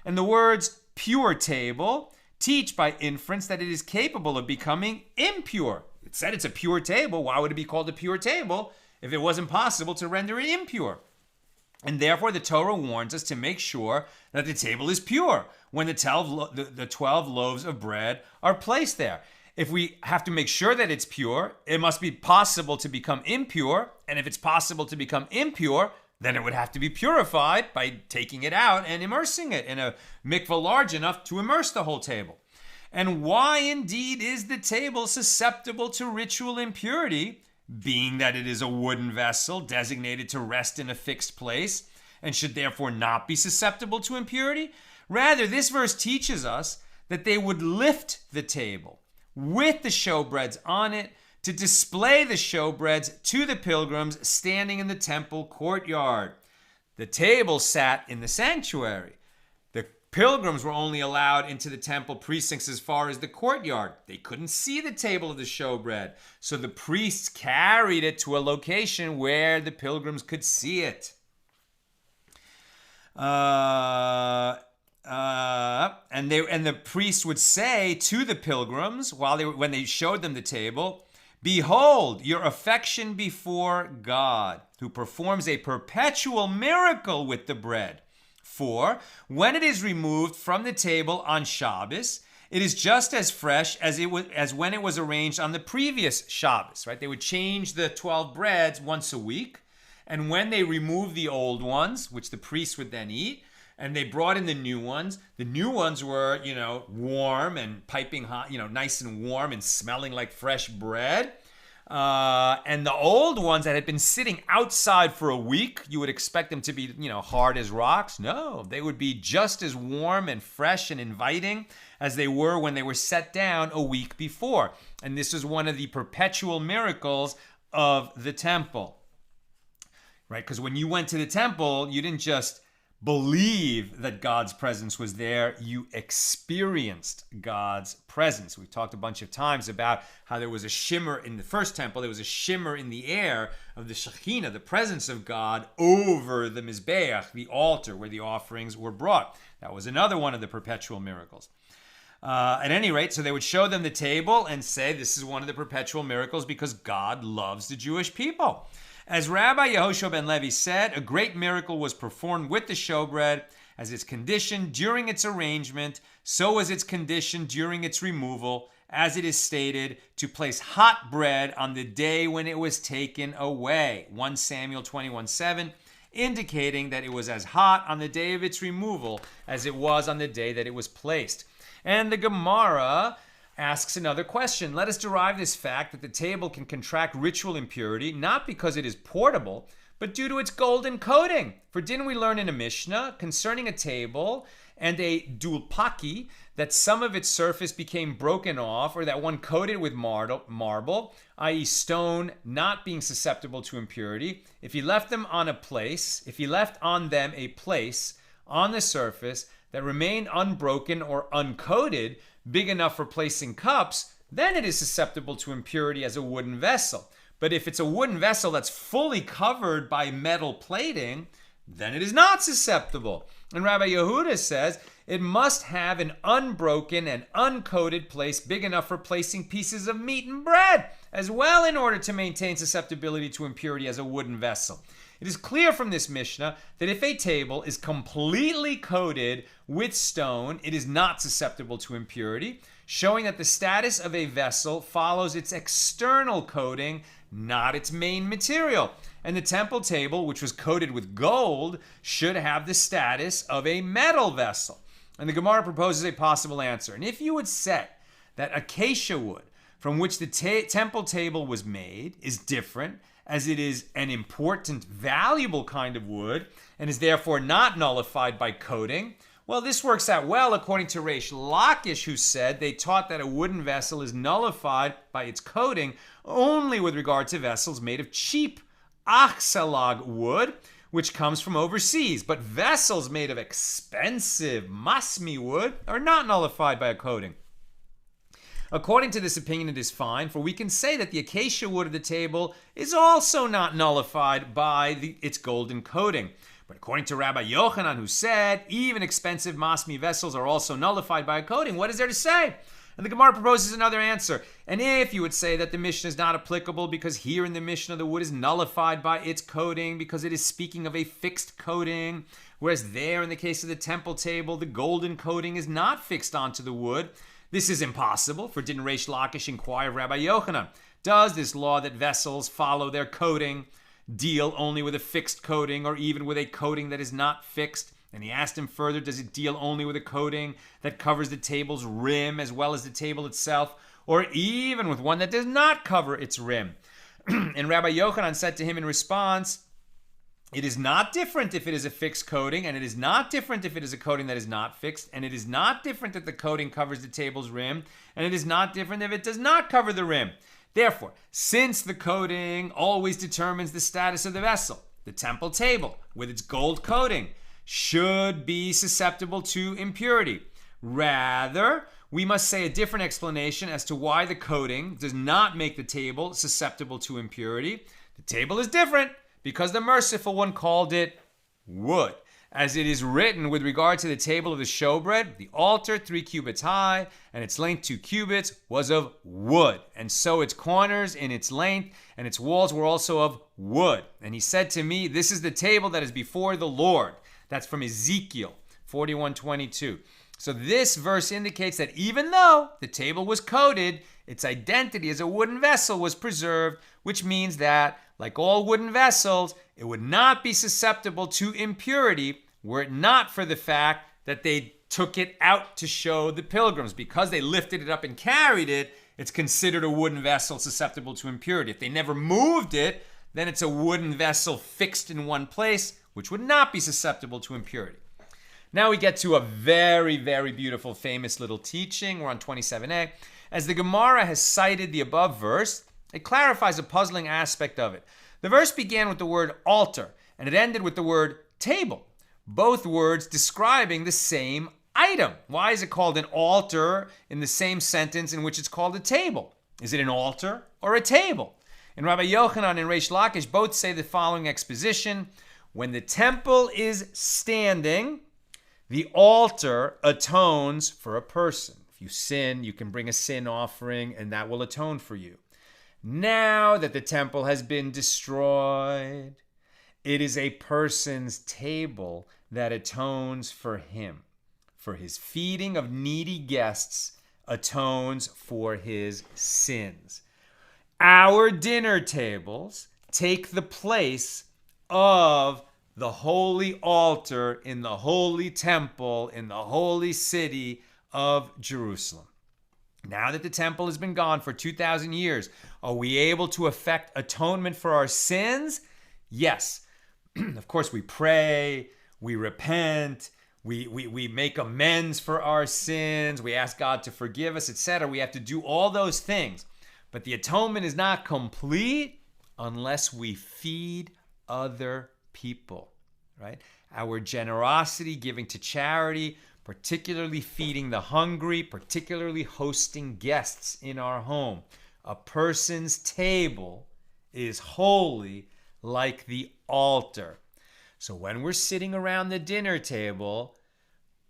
And the words pure table teach by inference that it is capable of becoming impure. It said it's a pure table. Why would it be called a pure table if it wasn't possible to render it impure? And therefore, the Torah warns us to make sure that the table is pure when the 12 loaves of bread are placed there. If we have to make sure that it's pure, it must be possible to become impure. And if it's possible to become impure, then it would have to be purified by taking it out and immersing it in a mikvah large enough to immerse the whole table. And why indeed is the table susceptible to ritual impurity? Being that it is a wooden vessel designated to rest in a fixed place and should therefore not be susceptible to impurity. Rather, this verse teaches us that they would lift the table with the showbreads on it to display the showbreads to the pilgrims standing in the temple courtyard. The table sat in the sanctuary. The pilgrims were only allowed into the temple precincts as far as the courtyard. They couldn't see the table of the showbread, so the priests carried it to a location where the pilgrims could see it. And the priest would say to the pilgrims when they showed them the table, behold, your affection before God, who performs a perpetual miracle with the bread. For when it is removed from the table on Shabbos, it is just as fresh as when it was arranged on the previous Shabbos. Right? They would change the 12 breads once a week, and when they removed the old ones, which the priests would then eat, and they brought in the new ones were, warm and piping hot, nice and warm and smelling like fresh bread. And the old ones that had been sitting outside for a week, you would expect them to be, hard as rocks. No, they would be just as warm and fresh and inviting as they were when they were set down a week before. And this is one of the perpetual miracles of the temple, right? Because when you went to the temple, you didn't just believe that God's presence was there, you experienced God's presence. We've talked a bunch of times about how there was a shimmer in the first temple, there was a shimmer in the air of the Shekhinah, the presence of God, over the Mizbeach, the altar where the offerings were brought. That was another one of the perpetual miracles. At any rate, so they would show them the table and say, this is one of the perpetual miracles because God loves the Jewish people. As Rabbi Yehoshua ben Levi said, a great miracle was performed with the showbread, as its condition during its arrangement, so was its condition during its removal, as it is stated, to place hot bread on the day when it was taken away. 1 Samuel 21:7, indicating that it was as hot on the day of its removal as it was on the day that it was placed. And the Gemara asks another question. Let us derive this fact that the table can contract ritual impurity, not because it is portable, but due to its golden coating. For didn't we learn in a Mishna concerning a table and a dulpaki that some of its surface became broken off, or that one coated with marble, i.e. stone, not being susceptible to impurity, if he left on them a place on the surface that remained unbroken or uncoated, big enough for placing cups, then it is susceptible to impurity as a wooden vessel. But if it's a wooden vessel that's fully covered by metal plating, then it is not susceptible. And Rabbi Yehuda says it must have an unbroken and uncoated place big enough for placing pieces of meat and bread, as well in order to maintain susceptibility to impurity as a wooden vessel. It is clear from this Mishnah that if a table is completely coated with stone, it is not susceptible to impurity, showing that the status of a vessel follows its external coating, not its main material. And the temple table, which was coated with gold, should have the status of a metal vessel. And the Gemara proposes a possible answer. And if you would say that acacia wood, from which the temple table was made, is different, as it is an important, valuable kind of wood, and is therefore not nullified by coating, well, this works out well according to Reish Lakish, who said they taught that a wooden vessel is nullified by its coating only with regard to vessels made of cheap achsalag wood, which comes from overseas. But vessels made of expensive masmi wood are not nullified by a coating. According to this opinion, it is fine, for we can say that the acacia wood of the table is also not nullified by its golden coating. But according to Rabbi Yochanan, who said even expensive masmi vessels are also nullified by a coating, what is there to say? And the Gemara proposes another answer. And if you would say that the Mishnah is not applicable because here in the Mishnah the wood is nullified by its coating because it is speaking of a fixed coating, whereas there in the case of the temple table the golden coating is not fixed onto the wood, this is impossible, for didn't Reish Lakish inquire of Rabbi Yochanan, does this law that vessels follow their coating deal only with a fixed coating or even with a coating that is not fixed? And he asked him further, does it deal only with a coating that covers the table's rim as well as the table itself, or even with one that does not cover its rim? And Rabbi Yochanan said to him in response, it is not different if it is a fixed coating, and it is not different if it is a coating that is not fixed, and it is not different if the coating covers the table's rim, and it is not different if it does not cover the rim. Therefore, since the coating always determines the status of the vessel, the temple table, with its gold coating, should be susceptible to impurity. Rather, we must say a different explanation as to why the coating does not make the table susceptible to impurity. The table is different because the merciful one called it wood. As it is written with regard to the table of the showbread, the altar 3 cubits high, and its length 2 cubits, was of wood. And so its corners in its length and its walls were also of wood. And he said to me, this is the table that is before the Lord. That's from Ezekiel 41:22. So this verse indicates that even though the table was coated, its identity as a wooden vessel was preserved, which means that, like all wooden vessels, it would not be susceptible to impurity were it not for the fact that they took it out to show the pilgrims. Because they lifted it up and carried it, it's considered a wooden vessel susceptible to impurity. If they never moved it, then it's a wooden vessel fixed in one place, which would not be susceptible to impurity. Now we get to a very, very beautiful, famous little teaching. We're on 27a. As the Gemara has cited the above verse, it clarifies a puzzling aspect of it. The verse began with the word altar, and it ended with the word table, both words describing the same item. Why is it called an altar in the same sentence in which it's called a table? Is it an altar or a table? And Rabbi Yochanan and Reish Lakish both say the following exposition: when the temple is standing, the altar atones for a person. If you sin, you can bring a sin offering, and that will atone for you. Now that the temple has been destroyed, it is a person's table that atones for him. For his feeding of needy guests atones for his sins. Our dinner tables take the place of the holy altar in the holy temple in the holy city of Jerusalem. Now that the temple has been gone for 2,000 years, are we able to effect atonement for our sins? Yes. Of course, we pray, we repent, we make amends for our sins, we ask God to forgive us, etc. We have to do all those things. But the atonement is not complete unless we feed other people, right? Our generosity, giving to charity, particularly feeding the hungry, particularly hosting guests in our home. A person's table is holy like the altar. So when we're sitting around the dinner table,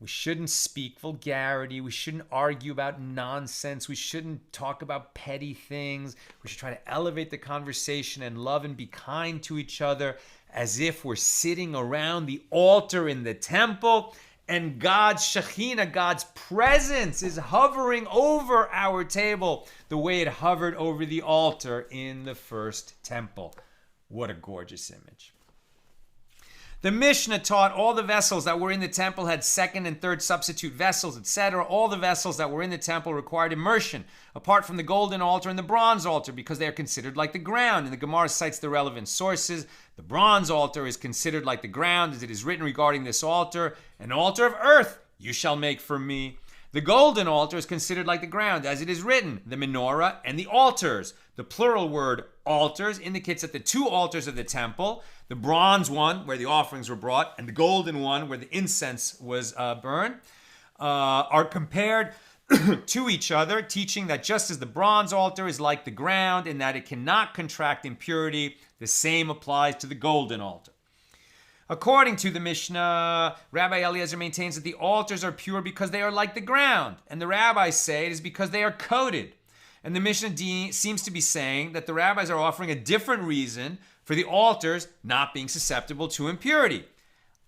We shouldn't speak vulgarity. We shouldn't argue about nonsense. We shouldn't talk about petty things. We should try to elevate the conversation and love and be kind to each other as if we're sitting around the altar in the temple and God's Shekhinah, God's presence, is hovering over our table the way it hovered over the altar in the first temple. What a gorgeous image. The Mishna taught all the vessels that were in the temple had second and third substitute vessels, etc. All the vessels that were in the temple required immersion, apart from the golden altar and the bronze altar, because they are considered like the ground. And the Gemara cites the relevant sources. The bronze altar is considered like the ground, as it is written regarding this altar, an altar of earth you shall make for me. The golden altar is considered like the ground, as it is written, the menorah and the altars. The plural word altars indicates that the two altars of the temple, the bronze one where the offerings were brought and the golden one where the incense was burned, are compared to each other, teaching that just as the bronze altar is like the ground in that it cannot contract impurity, the same applies to the golden altar. According to the Mishnah, Rabbi Eliezer maintains that the altars are pure because they are like the ground, and the rabbis say it is because they are coated. And the Mishnah seems to be saying that the rabbis are offering a different reason for the altars not being susceptible to impurity.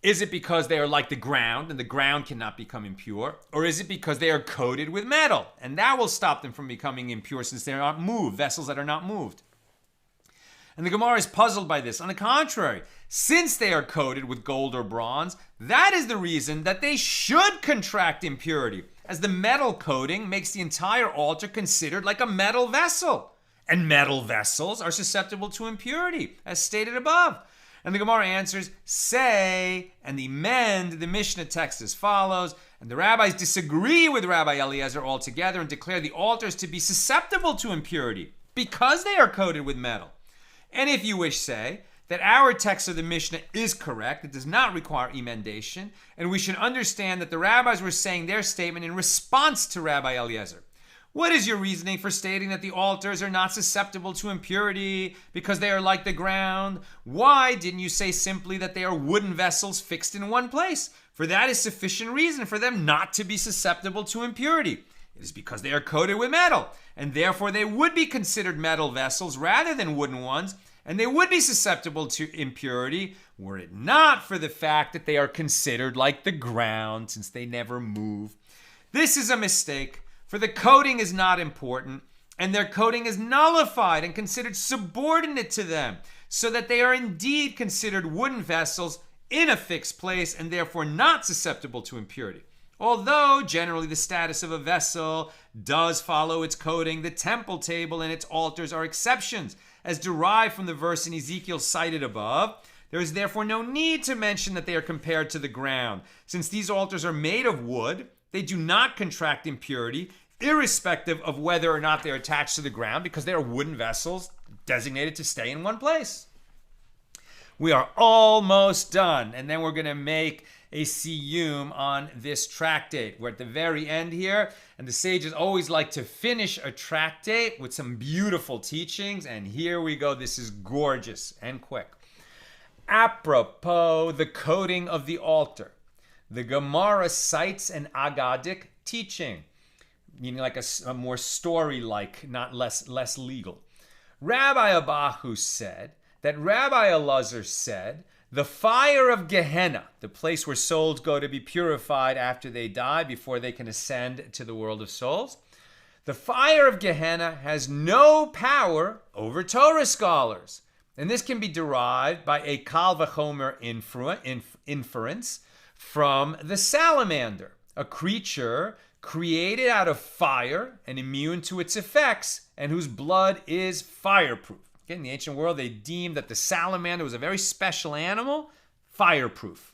Is it because they are like the ground and the ground cannot become impure? Or is it because they are coated with metal and that will stop them from becoming impure since they are not moved, vessels that are not moved? And the Gemara is puzzled by this. On the contrary, since they are coated with gold or bronze, that is the reason that they should contract impurity, as the metal coating makes the entire altar considered like a metal vessel. And metal vessels are susceptible to impurity, as stated above. And the Gemara answers, say, and the Mishnah text as follows, and the rabbis disagree with Rabbi Eliezer altogether and declare the altars to be susceptible to impurity because they are coated with metal. And if you wish, say, that our text of the Mishnah is correct, it does not require emendation, and we should understand that the rabbis were saying their statement in response to Rabbi Eliezer. What is your reasoning for stating that the altars are not susceptible to impurity because they are like the ground? Why didn't you say simply that they are wooden vessels fixed in one place? For that is sufficient reason for them not to be susceptible to impurity. It is because they are coated with metal, and therefore they would be considered metal vessels rather than wooden ones, and they would be susceptible to impurity were it not for the fact that they are considered like the ground since they never move. This is a mistake, for the coating is not important, and their coating is nullified and considered subordinate to them, so that they are indeed considered wooden vessels in a fixed place and therefore not susceptible to impurity. Although generally the status of a vessel does follow its coating, the temple table and its altars are exceptions, as derived from the verse in Ezekiel cited above. There is therefore no need to mention that they are compared to the ground. Since these altars are made of wood, they do not contract impurity, irrespective of whether or not they are attached to the ground, because they are wooden vessels designated to stay in one place. We are almost done, and then we're going to make a SIYUM on this tractate. We're at the very end here, and the sages always like to finish a tractate with some beautiful teachings, and here we go. This is gorgeous and quick. Apropos the coating of the altar, the Gemara cites an Agadic teaching, meaning like a more story-like, not less legal. Rabbi Abahu said that Rabbi Elazar said, the fire of Gehenna, the place where souls go to be purified after they die before they can ascend to the world of souls, the fire of Gehenna has no power over Torah scholars. And this can be derived by a kal v'chomer inference from the salamander, a creature created out of fire and immune to its effects, and whose blood is fireproof. In the ancient world, they deemed that the salamander was a very special animal, fireproof.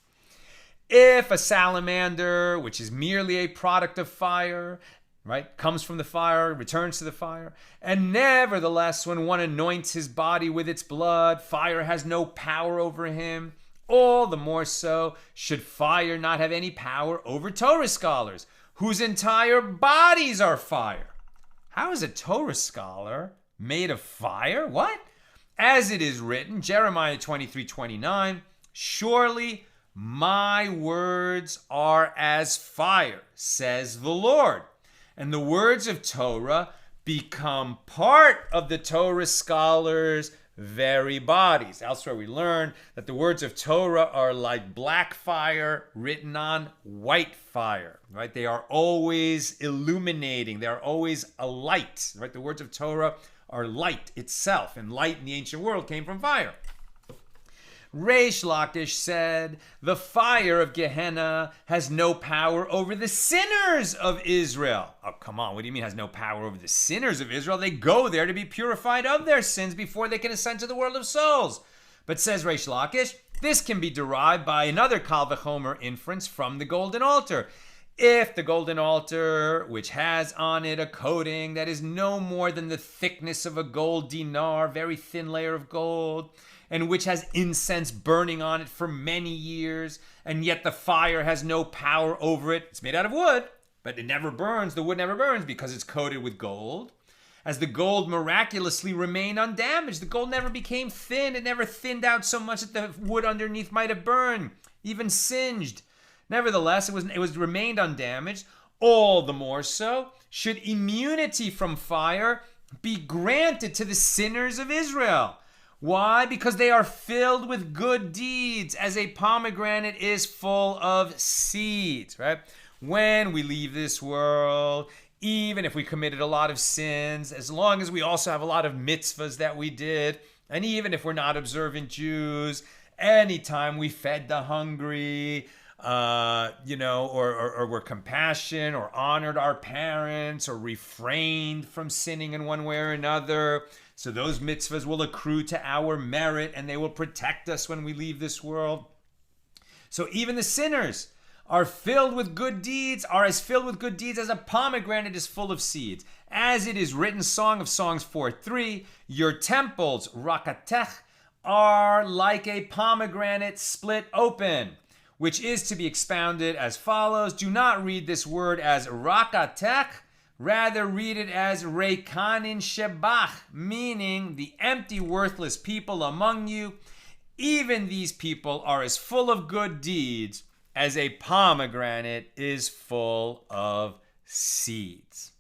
If a salamander, which is merely a product of fire, right, comes from the fire, returns to the fire, and nevertheless, when one anoints his body with its blood, fire has no power over him, all the more so should fire not have any power over Torah scholars, whose entire bodies are fire. How is a Torah scholar made of fire? What? As it is written, Jeremiah 23:29, surely My words are as fire, says the Lord. And the words of Torah become part of the Torah scholars' very bodies. Elsewhere we learn that the words of Torah are like black fire written on white fire, right? They are always illuminating. They are always a light, right? The words of Torah are light itself, and light in the ancient world came from fire. Reish Lakish said, the fire of Gehenna has no power over the sinners of Israel. Oh, come on. What do you mean has no power over the sinners of Israel? They go there to be purified of their sins before they can ascend to the world of souls. But says Reish Lakish, this can be derived by another Kal V'chomer inference from the golden altar. If the golden altar, which has on it a coating that is no more than the thickness of a gold dinar, very thin layer of gold, and which has incense burning on it for many years, and yet the fire has no power over it. It's made out of wood, but it never burns. The wood never burns because it's coated with gold. As the gold miraculously remained undamaged, the gold never became thin. It never thinned out so much that the wood underneath might have burned, even singed. Nevertheless, it was remained undamaged. All the more so should immunity from fire be granted to the sinners of Israel. Why? Because they are filled with good deeds, as a pomegranate is full of seeds, right? When we leave this world, even if we committed a lot of sins, as long as we also have a lot of mitzvahs that we did, and even if we're not observant Jews, anytime we fed the hungry, or were compassionate, or honored our parents, or refrained from sinning in one way or another, so those mitzvahs will accrue to our merit, and they will protect us when we leave this world. So even the sinners are filled with good deeds, are as filled with good deeds as a pomegranate is full of seeds. As it is written, Song of Songs 4:3, your temples, rakatech, are like a pomegranate split open, which is to be expounded as follows. Do not read this word as rakatech, rather read it as reikanin shebach, meaning the empty, worthless people among you. Even these people are as full of good deeds as a pomegranate is full of seeds.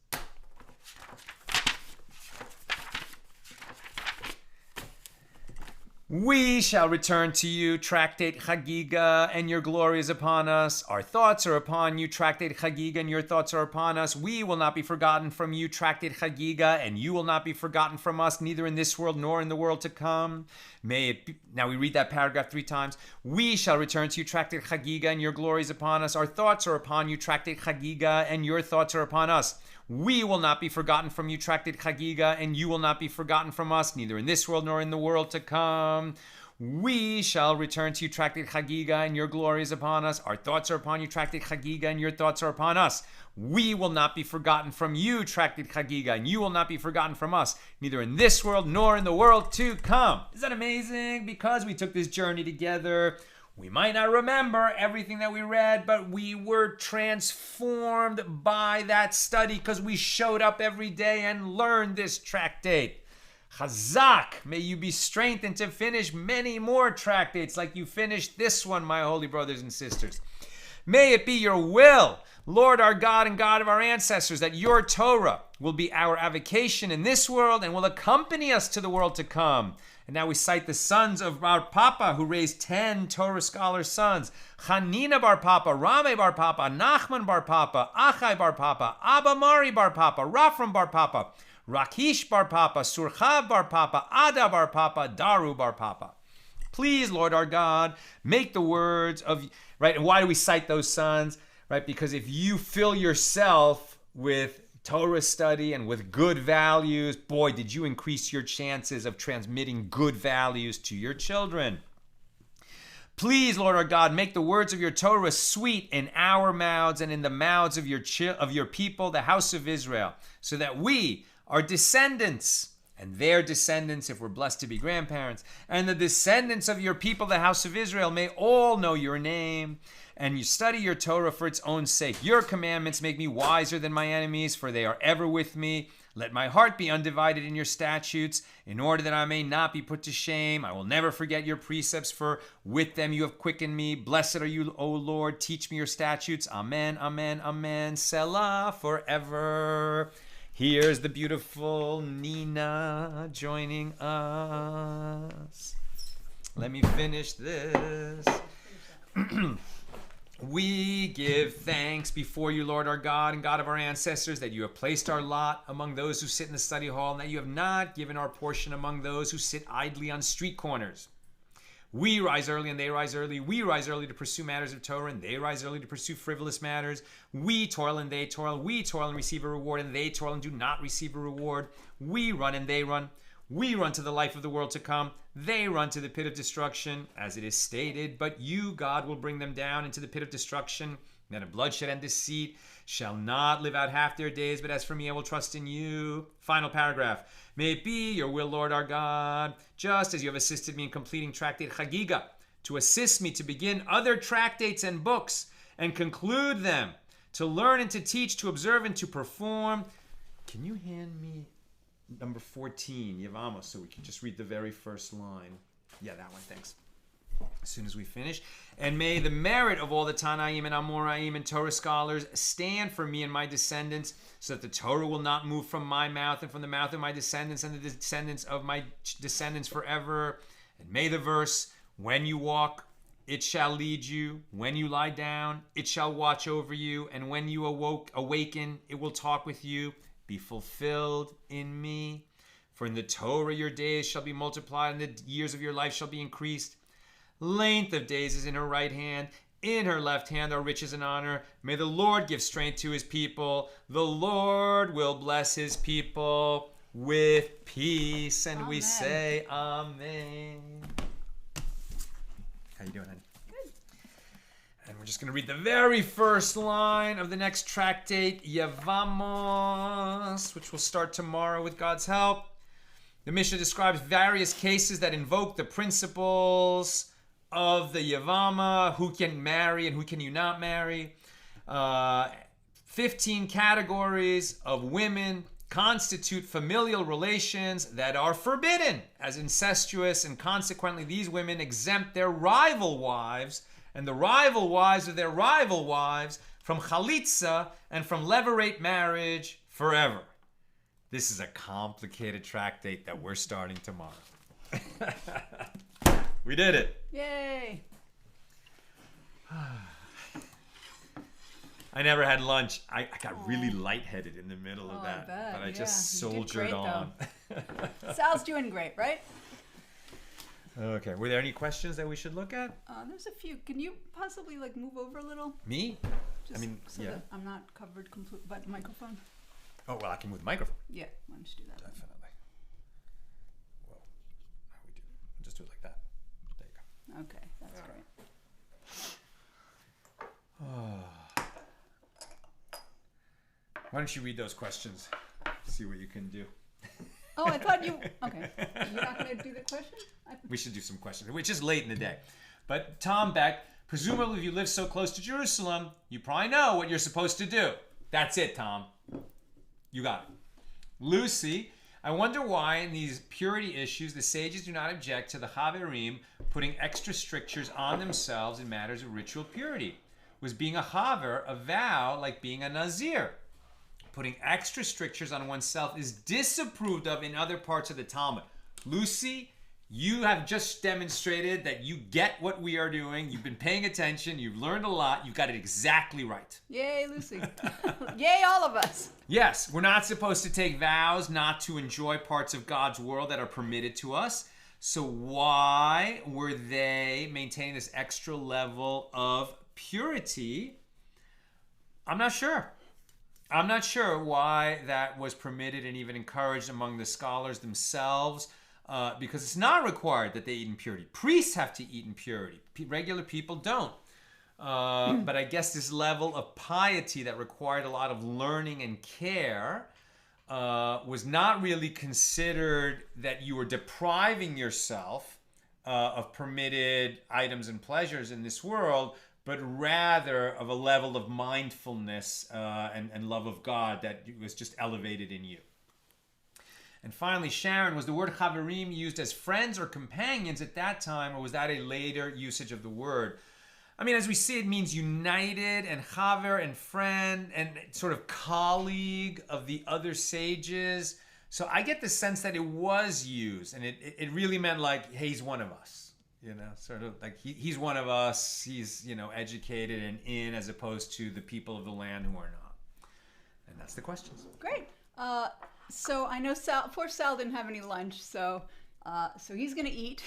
We shall return to you, Tractate Chagigah, and your glory is upon us. Our thoughts are upon you, Tractate Chagigah, and your thoughts are upon us. We will not be forgotten from you, Tractate Chagigah, and you will not be forgotten from us, neither in this world nor in the world to come. May it be. Now we read that paragraph 3 times. We shall return to you, Tractate Chagigah, and your glory is upon us. Our thoughts are upon you, Tractate Chagigah, and your thoughts are upon us. We will not be forgotten from you, Tractate Chagigah, and you will not be forgotten from us, neither in this world nor in the world to come. We shall return to you, Tractate Chagigah, and your glory is upon us. Our thoughts are upon you, Tractate Chagigah, and your thoughts are upon us. We will not be forgotten from you, Tractate Chagigah, and you will not be forgotten from us, neither in this world nor in the world to come. Is that amazing? Because we took this journey together, we might not remember everything that we read, but we were transformed by that study because we showed up every day and learned this tractate. Chazak, may you be strengthened to finish many more tractates like you finished this one, my holy brothers and sisters. May it be your will, Lord our God and God of our ancestors, that your Torah will be our avocation in this world and will accompany us to the world to come. And now we cite the sons of Bar Papa, who raised 10 Torah scholar sons. Chanina Bar Papa, Rame Bar Papa, Nachman Bar Papa, Achai Bar Papa, Abba Mari Bar Papa, Rafram Bar Papa, Rakish Bar Papa, Surchav Bar Papa, Ada Bar Papa, Daru Bar Papa. Please, Lord our God, make the words of, right, and why do we cite those sons? Right, because if you fill yourself with Torah study and with good values, boy, did you increase your chances of transmitting good values to your children. Please, Lord our God, make the words of your Torah sweet in our mouths and in the mouths of your people, the house of Israel, so that we, our descendants, and their descendants, if we're blessed to be grandparents, and the descendants of your people, the house of Israel, may all know your name, and you study your Torah for its own sake. Your commandments make me wiser than my enemies, for they are ever with me. Let my heart be undivided in your statutes, in order that I may not be put to shame. I will never forget your precepts, for with them you have quickened me. Blessed are you, O Lord. Teach me your statutes. Amen, amen, amen. Selah forever. Here's the beautiful Nina joining us. Let me finish this. We give thanks before you, Lord our God and God of our ancestors, that you have placed our lot among those who sit in the study hall, and that you have not given our portion among those who sit idly on street corners. We rise early and they rise early. We rise early to pursue matters of Torah, and they rise early to pursue frivolous matters. We toil and they toil. We toil and receive a reward, and they toil and do not receive a reward. We run and they run. We run to the life of the world to come. They run to the pit of destruction, as it is stated. But you, God, will bring them down into the pit of destruction. Men of bloodshed and deceit shall not live out half their days. But as for me, I will trust in you. Final paragraph. May it be your will, Lord our God, just as you have assisted me in completing tractate Chagigah, to assist me to begin other tractates and books and conclude them, to learn and to teach, to observe and to perform. Can you hand me number 14, Yevamos, so we can just read the very first line? Yeah, that one, thanks. As soon as we finish. And may the merit of all the Tanaim and Amoraim and Torah scholars stand for me and my descendants, so that the Torah will not move from my mouth and from the mouth of my descendants and the descendants of my descendants forever. And may the verse, when you walk, it shall lead you. When you lie down, it shall watch over you. And when you awaken, it will talk with you. Be fulfilled in me. For in the Torah your days shall be multiplied, and the years of your life shall be increased. Length of days is in her right hand. In her left hand are riches and honor. May the Lord give strength to his people. The Lord will bless his people with peace. And we say amen. How you doing, honey? Good. And we're just going to read the very first line of the next tractate, Yevamos, which will start tomorrow with God's help. The Mishna describes various cases that invoke the principles of the Yevama, who can marry and who can you not marry. 15 categories of women constitute familial relations that are forbidden as incestuous, and consequently these women exempt their rival wives and the rival wives of their rival wives from chalitza and from levirate marriage forever. This is a complicated tractate that we're starting tomorrow. We did it. Yay. I never had lunch. I got really lightheaded in the middle of that. I bet. But I just soldiered on. Sal's doing great, right? Okay. Were there any questions that we should look at? There's a few. Can you possibly move over a little? Me? Just so that I'm not covered completely by the microphone. Oh, well, I can move the microphone. Yeah, why don't you do that? Definitely. Whoa. How we do? We'll just do it like that. There you go. Okay, that's great. Why don't you read those questions? See what you can do. Oh, I thought you... Okay. You're not going to do the question? We should do some questions, which is late in the day. But Tom Beck, presumably if you live so close to Jerusalem, you probably know what you're supposed to do. That's it, Tom. You got it. Lucy, I wonder why in these purity issues the sages do not object to the Haverim putting extra strictures on themselves in matters of ritual purity. Was being a Haver a vow like being a Nazir? Putting extra strictures on oneself is disapproved of in other parts of the Talmud. Lucy, you have just demonstrated that you get what we are doing. You've been paying attention. You've learned a lot. You've got it exactly right. Yay, Lucy. Yay, all of us. Yes, we're not supposed to take vows not to enjoy parts of God's world that are permitted to us. So why were they maintaining this extra level of purity? I'm not sure. I'm not sure why that was permitted and even encouraged among the scholars themselves, because it's not required that they eat in purity. Priests have to eat in purity. Regular people don't. But I guess this level of piety that required a lot of learning and care was not really considered that you were depriving yourself of permitted items and pleasures in this world, but rather of a level of mindfulness and love of God that was just elevated in you. And finally, Sharon, was the word chaverim used as friends or companions at that time, or was that a later usage of the word? I mean, as we see, it means united, and chaver and friend and sort of colleague of the other sages. So I get the sense that it was used, and it really meant like, hey, he's one of us. Sort of like he's one of us. He's, educated and in, as opposed to the people of the land who are not. And that's the questions. Great. So I know poor Sal didn't have any lunch, so he's going to eat.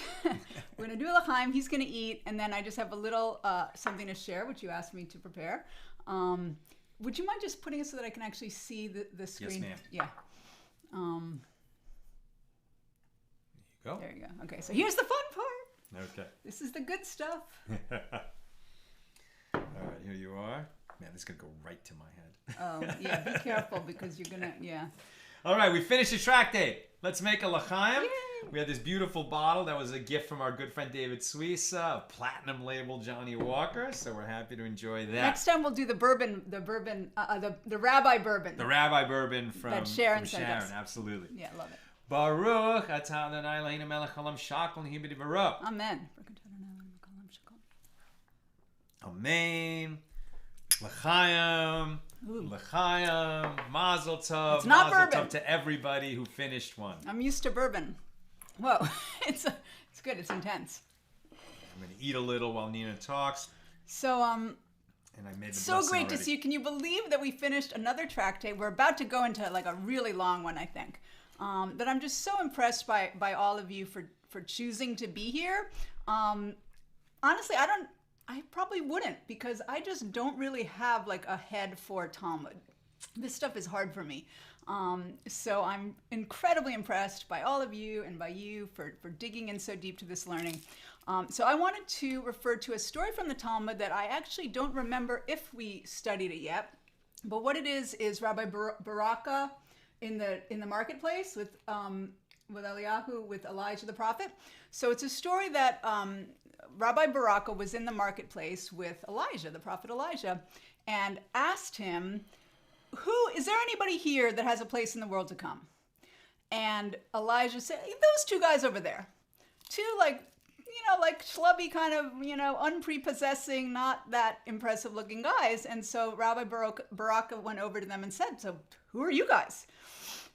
We're going to do a l'chaim. He's going to eat, and then I just have a little something to share, which you asked me to prepare. Would you mind just putting it so that I can actually see the screen? Yes, ma'am. Yeah. There you go. There you go. Okay, so here's the fun part. Okay. This is the good stuff. All right, here you are. Man, this is going to go right to my head. Oh, yeah, be careful because you're going to, yeah. All right, we finished the tractate. Let's make a l'chaim. Yay. We had this beautiful bottle that was a gift from our good friend David Suissa, a platinum label Johnny Walker. So we're happy to enjoy that. Next time we'll do the rabbi bourbon. The rabbi bourbon that Sharon from sent Sharon, us. Absolutely. Yeah, love it. Baruch atah Adonai Eloheinu melech haolam shakol hibidi baruch. Amen. Amen. L'chaim. L'chaim. Mazel tov. It's not Mazel bourbon. tov to everybody who finished one. I'm used to bourbon. Whoa, it's good. It's intense. I'm going to eat a little while Nina talks. So And I made the so blessing great already. to see you. Can you believe that we finished another tractate? We're about to go into like a really long one, I think. But I'm just so impressed by all of you for choosing to be here. Honestly, I probably wouldn't, because I just don't really have like a head for Talmud. This stuff is hard for me. So I'm incredibly impressed by all of you and by you for digging in so deep to this learning. So I wanted to refer to a story from the Talmud that I actually don't remember if we studied it yet. But what it is Rabbi Baraka in the marketplace with Eliyahu, with Elijah the prophet. So it's a story that Rabbi Baraka was in the marketplace with Elijah, the prophet Elijah, and asked him, is there anybody here that has a place in the world to come? And Elijah said, those two guys over there. Two like schlubby kind of, unprepossessing, not that impressive looking guys. And so Rabbi Baraka went over to them and said, so who are you guys?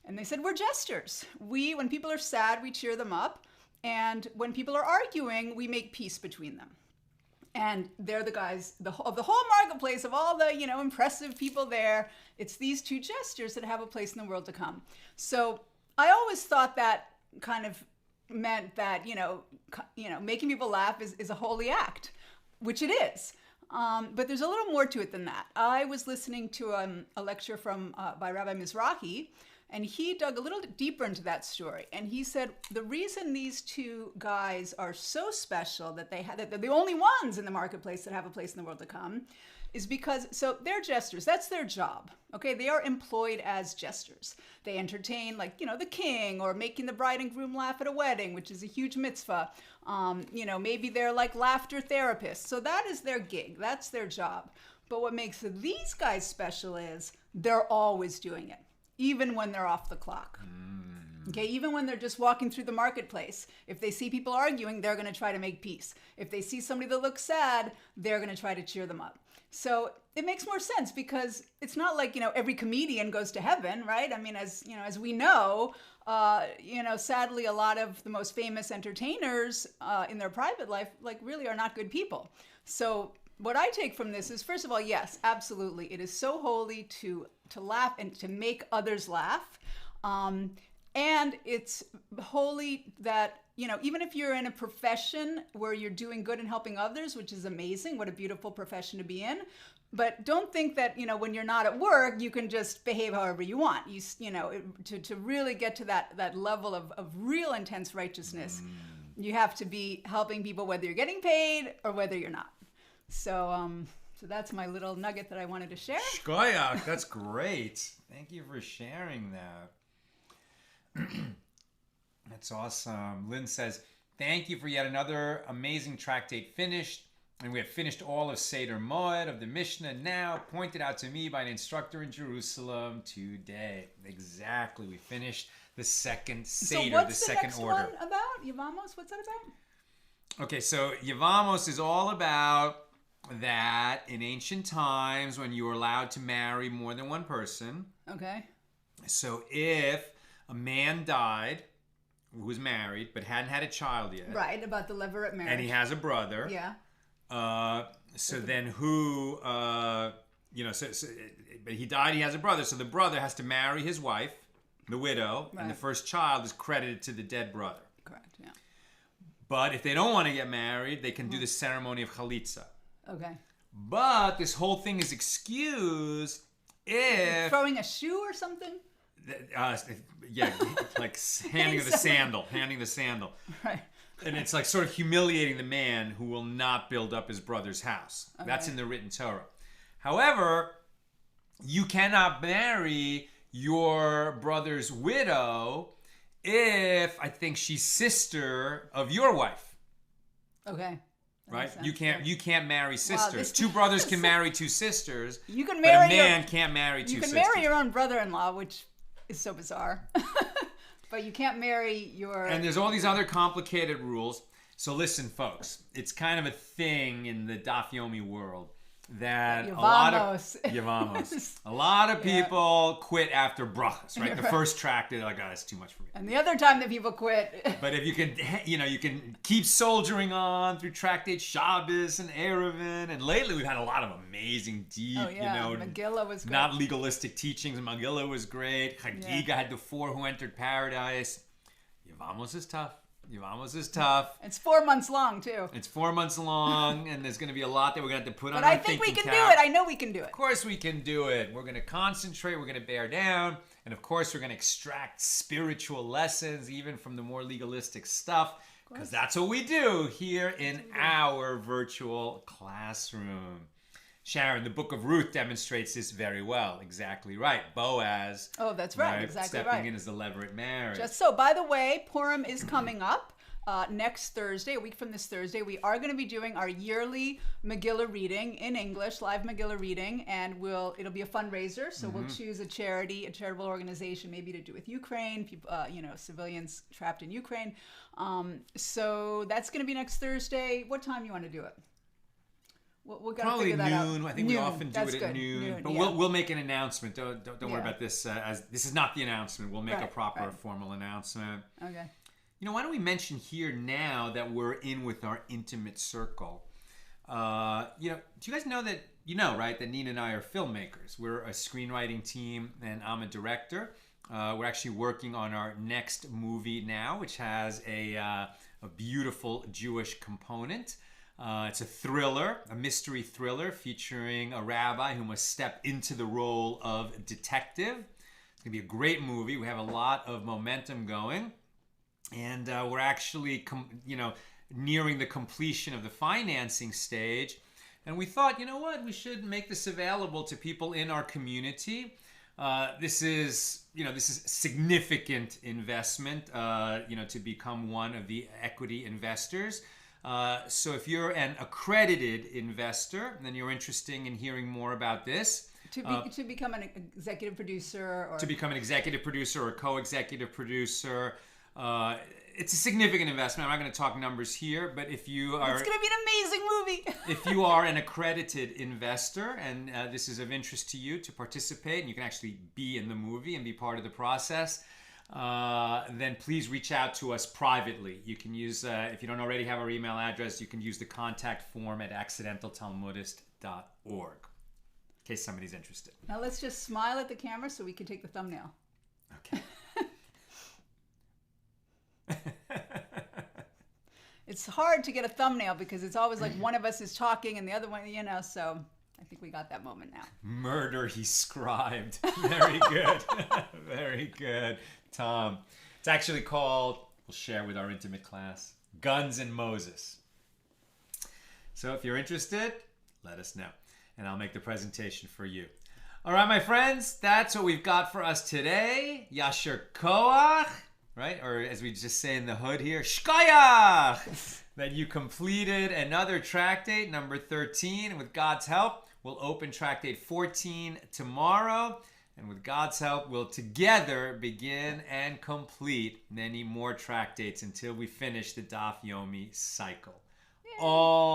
And they said, we're jesters. When people are sad, we cheer them up. And when people are arguing, we make peace between them. And they're the guys of the whole marketplace, of all the, impressive people there. It's these two jesters that have a place in the world to come. So I always thought that kind of meant that, making people laugh is a holy act, which it is. But there's a little more to it than that. I was listening to a lecture by Rabbi Mizrahi, and he dug a little deeper into that story. And he said the reason these two guys are so special, that they're the only ones in the marketplace that have a place in the world to come, is because, so they're jesters. That's their job. Okay, they are employed as jesters. They entertain, the king, or making the bride and groom laugh at a wedding, which is a huge mitzvah. Maybe they're like laughter therapists. So that is their gig. That's their job. But what makes these guys special is they're always doing it, even when they're off the clock. Okay, even when they're just walking through the marketplace. If they see people arguing, they're going to try to make peace. If they see somebody that looks sad, they're going to try to cheer them up. So it makes more sense, because it's not like, every comedian goes to heaven, right? I mean, as we know, sadly, a lot of the most famous entertainers in their private life, really are not good people. So what I take from this is, first of all, yes, absolutely. It is so holy to laugh and to make others laugh. And it's holy that, even if you're in a profession where you're doing good and helping others, which is amazing, what a beautiful profession to be in. But don't think that, when you're not at work, you can just behave however you want. To really get to that level of real intense righteousness, you have to be helping people whether you're getting paid or whether you're not. So that's my little nugget that I wanted to share. Shkoyach, that's great. Thank you for sharing that. That's awesome. Lynn says, thank you for yet another amazing tractate finished. and we have finished all of Seder Moed of the Mishnah now, pointed out to me by an instructor in Jerusalem today. Exactly. We finished the second Seder, the second order. So what's the next one about? Yevamos? What's that about? Okay, so Yevamos is all about that in ancient times when you were allowed to marry more than one person. Okay. So if a man died who was married but hadn't had a child yet. Right, about the levirate marriage. And he has a brother. Yeah. So then who, but he died, he has a brother. So the brother has to marry his wife, the widow, right. And the first child is credited to the dead brother. Correct, yeah. But if they don't want to get married, they can do the ceremony of chalitza. Okay. But this whole thing is excused if... Throwing a shoe or something? Yeah, like handing the sandal. Right. And it's like sort of humiliating the man who will not build up his brother's house. Okay. That's in the written Torah. However, you cannot marry your brother's widow if I think she's sister of your wife. Okay. Right? You can't marry sisters. Two brothers can marry two sisters. You can marry but a man can't marry two sisters. You can marry your own brother-in-law, which is so bizarre. But you can't marry your... And there's all these other complicated rules. So listen, folks. It's kind of a thing in the Daf Yomi world that a lot of people quit after brachas, right? The first track, they're like, oh, that's too much for me. And the other time that people quit... But if you can, you can keep soldiering on through tractate Shabbos and Erevin. And lately we've had a lot of amazing, deep, Megillah was great. Not legalistic teachings. Megillah was great. Chagigah had the 4 who entered paradise. Yevamos is tough. It's 4 months long, too. It's 4 months long, and there's going to be a lot that we're going to have to put on our thinking cap. But I think we can do it. I know we can do it. Of course we can do it. We're going to concentrate. We're going to bear down. And of course, we're going to extract spiritual lessons, even from the more legalistic stuff, because that's what we do here in our virtual classroom. Sharon, the book of Ruth demonstrates this very well. Exactly right. Boaz. Oh, that's right. Exactly stepping in as the levirate marriage. Just so, by the way, Purim is coming up next Thursday, a week from this Thursday. We are going to be doing our yearly Megillah reading in English, live Megillah reading, and it'll be a fundraiser. So we'll choose a charitable organization, maybe to do with Ukraine, people, civilians trapped in Ukraine. So that's going to be next Thursday. What time do you want to do it? We'll probably that noon. Out. I think we often do it at noon. But we'll make an announcement. Don't worry about this. As this is not the announcement. We'll make a proper formal announcement. Okay. Why don't we mention here now that we're in with our intimate circle? Do you guys know that right? That Nina and I are filmmakers. We're a screenwriting team, and I'm a director. We're actually working on our next movie now, which has a beautiful Jewish component. It's a thriller, a mystery thriller featuring a rabbi who must step into the role of detective. It's going to be a great movie. We have a lot of momentum going. And we're actually, nearing the completion of the financing stage. And we thought, we should make this available to people in our community. This is significant investment, to become one of the equity investors. So if you're an accredited investor, then you're interested in hearing more about this. To become an executive producer or a co-executive producer. It's a significant investment. I'm not going to talk numbers here, but if you are... It's going to be an amazing movie. If you are an accredited investor and this is of interest to you to participate, and you can actually be in the movie and be part of the process, then please reach out to us privately. You can use, if you don't already have our email address, you can use the contact form at accidentaltalmudist.org in case somebody's interested. Now let's just smile at the camera so we can take the thumbnail. Okay. It's hard to get a thumbnail because it's always like one of us is talking and the other one, so I think we got that moment now. Murder he scribed. Very good. Very good, Tom. It's actually called, we'll share with our intimate class, Guns and Moses. So if you're interested, let us know, and I'll make the presentation for you. All right, my friends, that's what we've got for us today. Yasher Koach. Right? Or as we just say in the hood here, Shkoyach! that you completed another tractate, number 13. And with God's help, we'll open tractate 14 tomorrow. And with God's help, we'll together begin and complete many more tractates until we finish the Daf Yomi cycle. All